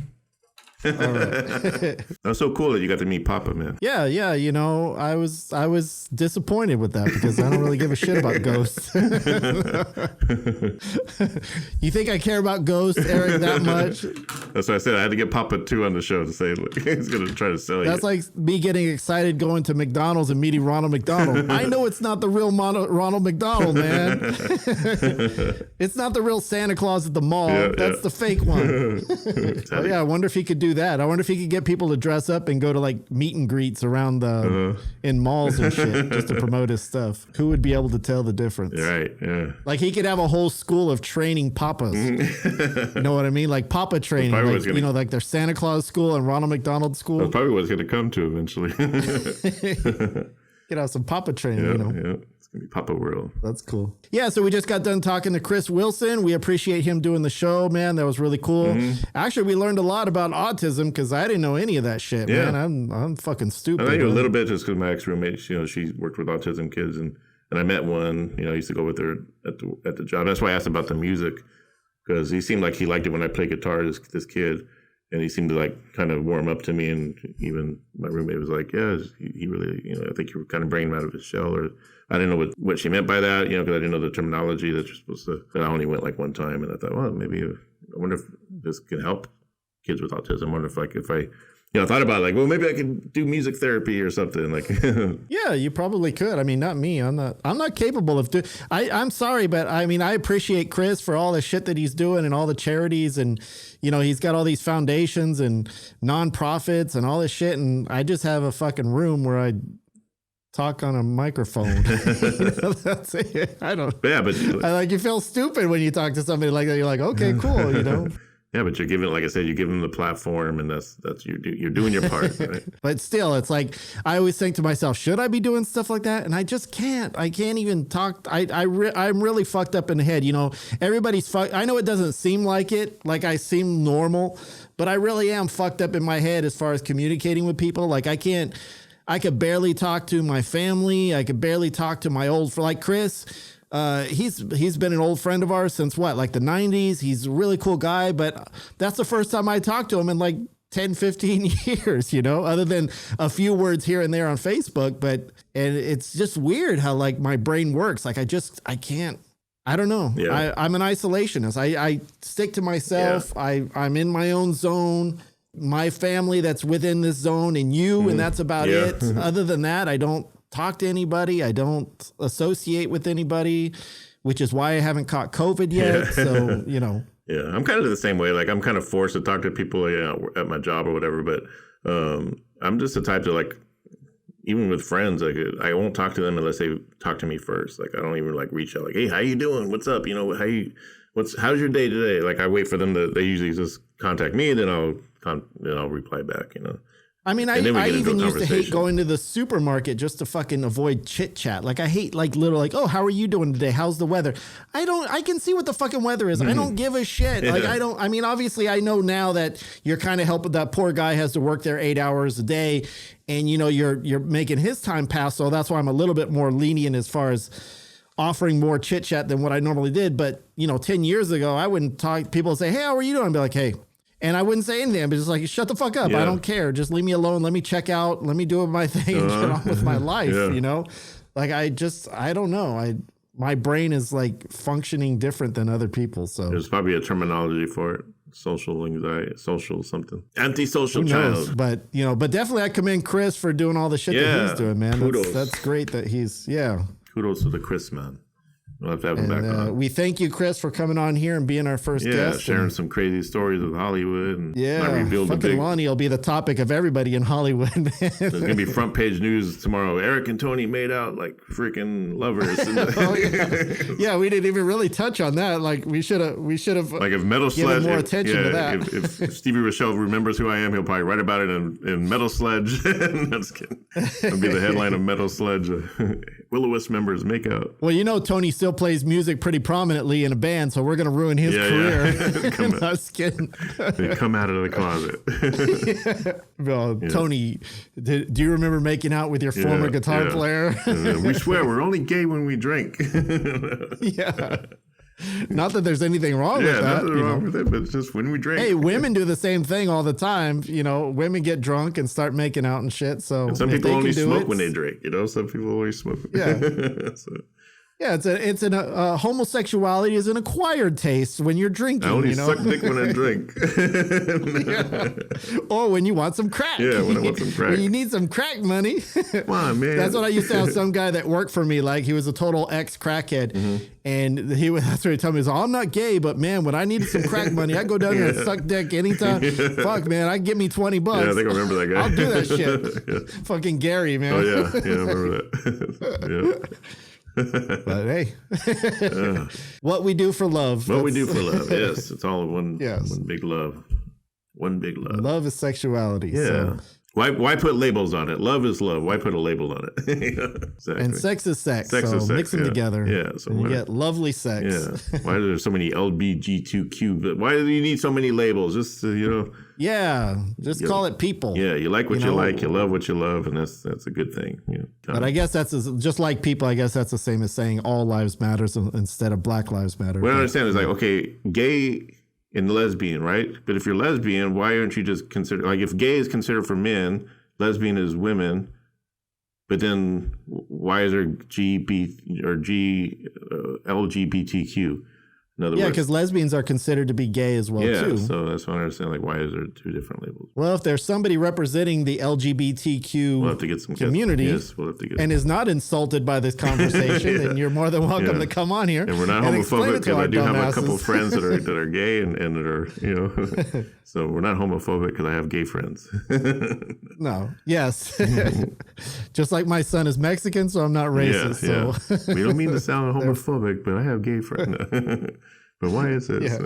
Speaker 5: All right.
Speaker 3: That's so cool that you got to meet Papa, man.
Speaker 5: Yeah. You know, I was disappointed with that because I don't really give a shit about ghosts. You think I care about ghosts, Erik, that much?
Speaker 3: That's why I said I had to get Papa 2 on the show to say, look, he's going to try to sell you.
Speaker 5: That's like me getting excited going to McDonald's and meeting Ronald McDonald. I know it's not the real Ronald McDonald, man. It's not the real Santa Claus at the mall. That's the fake one. Oh, yeah, I wonder if he could do that. I wonder if he could get people to dress up and go to like meet and greets around in malls and shit just to promote his stuff. Who would be able to tell the difference?
Speaker 3: Right, yeah.
Speaker 5: Like he could have a whole school of training Papas. You know what I mean? Like Papa training. Like, you know, like their Santa Claus school and Ronald McDonald school.
Speaker 3: That's probably what it's going to come to eventually.
Speaker 5: Get out some Papa training, you know.
Speaker 3: Yeah. It's going to be Papa World.
Speaker 5: That's cool. Yeah, so we just got done talking to Chris Wilson. We appreciate him doing the show, man. That was really cool. Mm-hmm. Actually, we learned a lot about autism because I didn't know any of that shit, man. I'm fucking stupid.
Speaker 3: I knew a little bit just because my ex-roommate, you know, she worked with autism kids, and I met one. You know, I used to go with her at the job. That's why I asked about the music, because he seemed like he liked it when I played guitar. This kid. And he seemed to like kind of warm up to me, and even my roommate was like, "Yeah, he really, you know, I think you were kind of bringing him out of his shell." Or I didn't know what she meant by that, you know, because I didn't know the terminology that you're supposed to. And I only went like one time, and I thought, well, maybe I wonder if this can help kids with autism. I wonder if I, you know, I thought about it, like, well, maybe I could do music therapy or something. Like,
Speaker 5: yeah, you probably could. I mean, not me. I'm not capable of doing. I'm sorry, but I mean, I appreciate Chris for all the shit that he's doing and all the charities, and you know, he's got all these foundations and nonprofits and all this shit, and I just have a fucking room where I talk on a microphone. You know, that's it. I don't.
Speaker 3: Yeah, but
Speaker 5: you feel stupid when you talk to somebody like that. You're like, okay, cool, you know.
Speaker 3: Yeah, but you're giving, like I said, you give them the platform, and that's you're doing your part, right?
Speaker 5: But still, it's like I always think to myself, should I be doing stuff like that? And I just can't. I can't even talk. I'm really fucked up in the head. You know, everybody's fucked. I know it doesn't seem like it, like I seem normal, but I really am fucked up in my head as far as communicating with people. Like I could barely talk to my family. I could barely talk to my like Chris. He's been an old friend of ours since like the 90s. He's a really cool guy, but that's the first time I talked to him in like 10, 15 years, you know, other than a few words here and there on Facebook. And it's just weird how like my brain works. Like I can't, I don't know.
Speaker 3: Yeah.
Speaker 5: I'm an isolationist. I stick to myself. Yeah. I'm in my own zone, my family that's within this zone, and you, and that's about it. Other than that, I don't talk to anybody. I don't associate with anybody, which is why I haven't caught COVID yet. So, you know.
Speaker 3: Yeah, I'm kind of the same way. Like I'm kind of forced to talk to people, you know, at my job or whatever. But I'm just the type to like, even with friends, like I won't talk to them unless they talk to me first. Like I don't even like reach out like, hey, how you doing? What's up? You know, how's your day today? Like I wait for them they usually just contact me, then I'll reply back, you know.
Speaker 5: I mean, I even used to hate going to the supermarket just to fucking avoid chit chat. Like I hate like little like, oh, how are you doing today? How's the weather? I can see what the fucking weather is. I don't give a shit. Like I mean, obviously I know now that you're kind of helping that poor guy has to work there 8 hours a day and you know, you're making his time pass. So that's why I'm a little bit more lenient as far as offering more chit chat than what I normally did. But you know, 10 years ago, I wouldn't talk. People would say, hey, how are you doing? I'd be like, hey. And I wouldn't say anything. I'd be just like, shut the fuck up. Yeah. I don't care. Just leave me alone. Let me check out. Let me do my thing and get on with my life, you know? Like, I don't know. My brain is like functioning different than other people. So
Speaker 3: there's probably a terminology for it. Social anxiety, social something. Antisocial child.
Speaker 5: But, you know, but definitely I commend Chris for doing all the shit that he's doing, man. That's great that he's,
Speaker 3: Kudos to the Chris, man. We'll have to have him back on.
Speaker 5: We thank you, Chris, for coming on here and being our first guest.
Speaker 3: Yeah, sharing some crazy stories of Hollywood. And
Speaker 5: fucking Lonnie will be the topic of everybody in Hollywood, man.
Speaker 3: There's going to be front page news tomorrow. Erik and Tony made out like freaking lovers.
Speaker 5: Yeah, we didn't even really touch on that. Like, we should have
Speaker 3: like if Metal Sledge,
Speaker 5: more attention to that.
Speaker 3: If Stevie Rochelle remembers who I am, he'll probably write about it in Metal Sledge. That's It'll be the headline of Metal Sledge. Will-O-Wisp members make out.
Speaker 5: Well, you know, Tony still plays music pretty prominently in a band, so we're going to ruin his career. Yeah. I was kidding.
Speaker 3: Come out of the closet.
Speaker 5: Well, Tony, do you remember making out with your former guitar player?
Speaker 3: We swear we're only gay when we drink.
Speaker 5: Not that there's anything wrong with that.
Speaker 3: Nothing wrong with it, but it's just when we drink.
Speaker 5: Hey, women do the same thing all the time. You know, women get drunk and start making out and shit. So
Speaker 3: and some people only smoke when they drink. You know, some people always smoke.
Speaker 5: Yeah. Yeah, homosexuality is an acquired taste when you're drinking.
Speaker 3: I only suck dick when I drink.
Speaker 5: Or when you want some crack.
Speaker 3: Yeah, when I want some crack.
Speaker 5: When you need some crack money.
Speaker 3: Come on, man.
Speaker 5: That's what I used to have some guy that worked for me. Like, he was a total ex-crackhead. Mm-hmm. And that's what he told me. He's like, I'm not gay, but man, when I needed some crack money, I go down there and suck dick anytime. Fuck, man, I get me $20.
Speaker 3: Yeah, I think I remember that guy.
Speaker 5: I'll do that shit. Fucking Gary, man.
Speaker 3: Oh, yeah. Yeah, I remember that. Yeah.
Speaker 5: But hey, what we do for love.
Speaker 3: What we do for love. Yes, it's all one big love. One big love.
Speaker 5: Love is sexuality.
Speaker 3: Yeah. So. Why put labels on it? Love is love. Why put a label on it? Exactly.
Speaker 5: And sex is sex. Sex is sex. Mix them together.
Speaker 3: Yeah. So
Speaker 5: and you get lovely sex.
Speaker 3: Yeah. Why are there so many LBGTQ? But why do you need so many labels? Just
Speaker 5: Yeah. Just call it people.
Speaker 3: Yeah. You like what you like. You love what you love, and that's a good thing. Yeah.
Speaker 5: But I guess that's just like people. I guess that's the same as saying all lives matters instead of Black Lives Matter.
Speaker 3: What I understand is like, okay, gay and lesbian, right? But if you're lesbian, why aren't you just considered, like if gay is considered for men, lesbian is women, but then why is there LGBTQ? In other words,
Speaker 5: because lesbians are considered to be gay as well, too.
Speaker 3: Yeah, so that's what I understand. Like, why is there two different labels?
Speaker 5: Well, if there's somebody representing the LGBTQ
Speaker 3: we'll have to get some
Speaker 5: community
Speaker 3: we'll have to get
Speaker 5: and is not insulted by this conversation, then you're more than welcome to come on here.
Speaker 3: And we're not homophobic, because I do have a couple of friends that are gay and that are, so we're not homophobic because I have gay friends.
Speaker 5: No. Yes. Just like my son is Mexican, so I'm not racist.
Speaker 3: Yeah.
Speaker 5: So
Speaker 3: we don't mean to sound homophobic, but I have gay friends. But why is it?
Speaker 5: Yeah.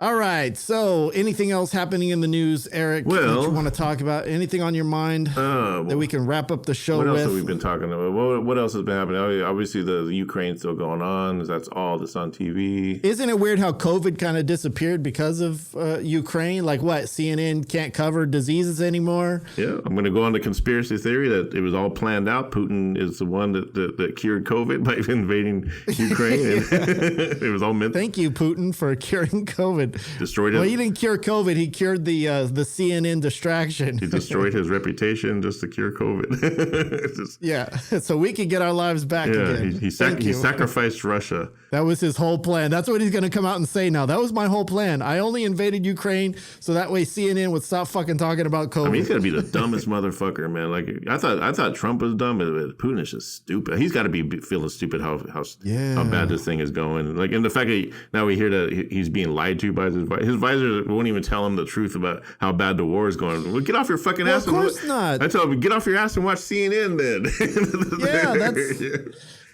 Speaker 5: All right. So anything else happening in the news, Erik, that you want to talk about? Anything on your mind that we can wrap up the show with?
Speaker 3: What else have we been talking about? What else has been happening? Obviously, the Ukraine's still going on. That's all that's on TV.
Speaker 5: Isn't it weird how COVID kind of disappeared because of Ukraine? Like what? CNN can't cover diseases anymore?
Speaker 3: Yeah. I'm going to go on the conspiracy theory that it was all planned out. Putin is the one that cured COVID by invading Ukraine. It was all meant.
Speaker 5: Thank you, Putin, for curing COVID.
Speaker 3: Destroyed it.
Speaker 5: Well, he didn't cure COVID. He cured the CNN distraction.
Speaker 3: He destroyed his reputation just to cure COVID.
Speaker 5: So we can get our lives back again.
Speaker 3: He sacrificed Russia.
Speaker 5: That was his whole plan. That's what he's going to come out and say now. That was my whole plan. I only invaded Ukraine so that way CNN would stop fucking talking about COVID.
Speaker 3: I mean, he's got to be the dumbest motherfucker, man. Like I thought Trump was dumb, but Putin is just stupid. He's got to be feeling stupid how bad this thing is going. Like, and the fact that now we hear that he's being lied to by his advisors won't even tell him the truth about how bad the war is going. Well, get off your fucking ass.
Speaker 5: Of course not.
Speaker 3: I tell him, get off your ass and watch CNN then.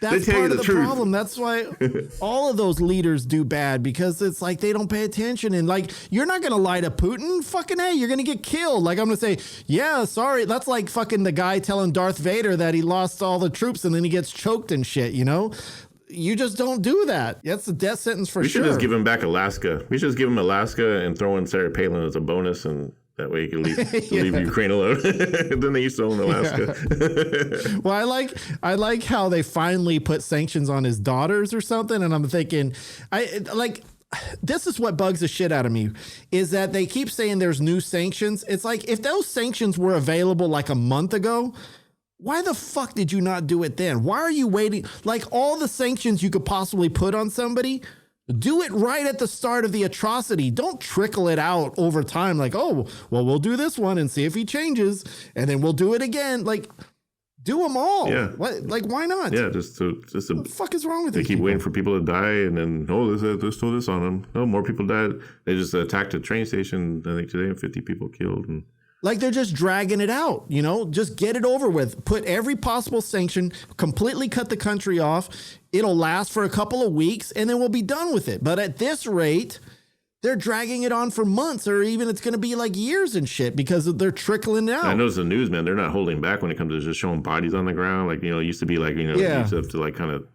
Speaker 5: That's part of the problem. That's why all of those leaders do bad, because it's like they don't pay attention. And like, you're not going to lie to Putin. Fucking hey, you're going to get killed. Like, I'm going to say, yeah, sorry. That's like fucking the guy telling Darth Vader that he lost all the troops and then he gets choked and shit, you know? You just don't do that. That's a death sentence for sure.
Speaker 3: We should just give him back Alaska. We should just give him Alaska and throw in Sarah Palin as a bonus, and that way you can leave Ukraine alone. Then they used to own Alaska.
Speaker 5: Yeah. Well, I like how they finally put sanctions on his daughters or something, and I'm thinking, this is what bugs the shit out of me, is that they keep saying there's new sanctions. It's like, if those sanctions were available like a month ago, why the fuck did you not do it then? Why are you waiting? Like, all the sanctions you could possibly put on somebody, do it right at the start of the atrocity. Don't trickle it out over time. Like, oh, well, we'll do this one and see if he changes, and then we'll do it again. Like, do them all.
Speaker 3: Yeah.
Speaker 5: What? Like, why not?
Speaker 3: Yeah, what
Speaker 5: the fuck is wrong with
Speaker 3: they
Speaker 5: these
Speaker 3: keep
Speaker 5: people?
Speaker 3: waiting for people to die, and then, let's throw this on them. No, more people died. They just attacked a train station, I think today, and 50 people killed. And
Speaker 5: like, they're just dragging it out, you know, just get it over with. Put every possible sanction, completely cut the country off. It'll last for a couple of weeks and then we'll be done with it. But at this rate, they're dragging it on for months, or even it's going to be like years and shit, because they're trickling it out.
Speaker 3: I notice the news, man, they're not holding back when it comes to just showing bodies on the ground. Like, you know, it used to be like, you know, you used to have to like kind of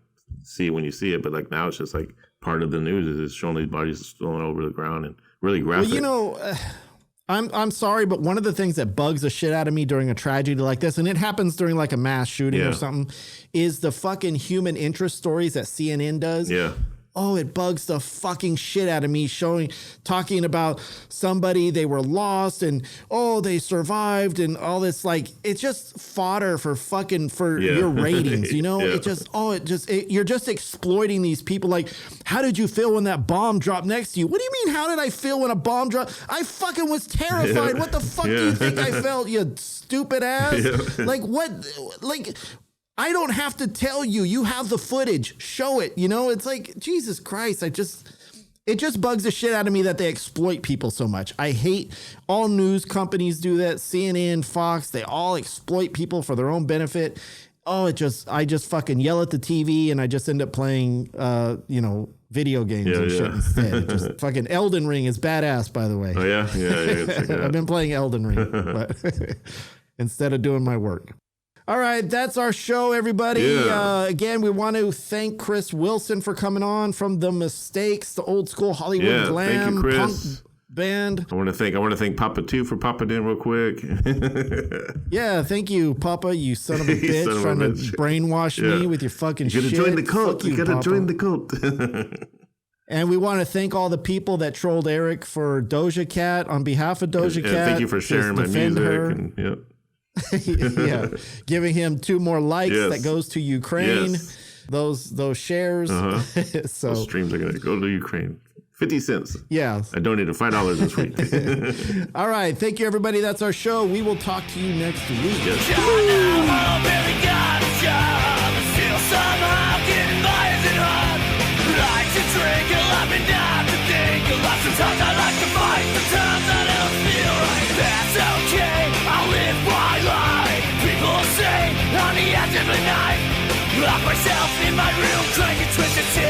Speaker 3: see it when you see it. But like now it's just like part of the news is it's showing these bodies thrown over the ground and really graphic.
Speaker 5: Well, you know, I'm sorry, but one of the things that bugs the shit out of me during a tragedy like this, and it happens during like a mass shooting or something, is the fucking human interest stories that CNN does.
Speaker 3: Yeah.
Speaker 5: Oh, it bugs the fucking shit out of me, talking about somebody, they were lost and, oh, they survived and all this. Like, it's just fodder for your ratings, you know? You're just exploiting these people. Like, how did you feel when that bomb dropped next to you? What do you mean, how did I feel when a bomb dropped? I fucking was terrified. What the fuck do you think I felt, you stupid ass? Like, what? Like, I don't have to tell you. You have the footage. Show it. You know, it's like, Jesus Christ. It just bugs the shit out of me that they exploit people so much. I hate all news companies do that. CNN, Fox, they all exploit people for their own benefit. Oh, I just fucking yell at the TV and I just end up playing, video games and shit instead. Just fucking Elden Ring is badass, by the way.
Speaker 3: Oh, yeah? Yeah.
Speaker 5: I've been playing Elden Ring but instead of doing my work. All right, that's our show, everybody.
Speaker 3: Yeah.
Speaker 5: Again, we want to thank Chris Wilson for coming on from The Mistakes, the old school Hollywood glam punk band.
Speaker 3: I want to thank Papa too for popping in real quick.
Speaker 5: Yeah, thank you, Papa, you son of a bitch, trying to brainwash me with your fucking shit.
Speaker 3: You gotta join the cult. You gotta join the cult.
Speaker 5: And we want to thank all the people that trolled Erik for Doja Cat on behalf of Doja Cat.
Speaker 3: Thank you for sharing my music.
Speaker 5: Yeah, giving him 2 more likes that goes to Ukraine. Those shares. So
Speaker 3: those streams are gonna go to Ukraine. 50 cents.
Speaker 5: Yeah,
Speaker 3: I donated $5 this week.
Speaker 5: All right, thank you, everybody. That's our show. We will talk to you next week.
Speaker 6: Sometimes I like to fight, sometimes I don't feel right. That's okay, I'll live my life. People say on the edge of a knife. Lock myself in my room, trying to twist it.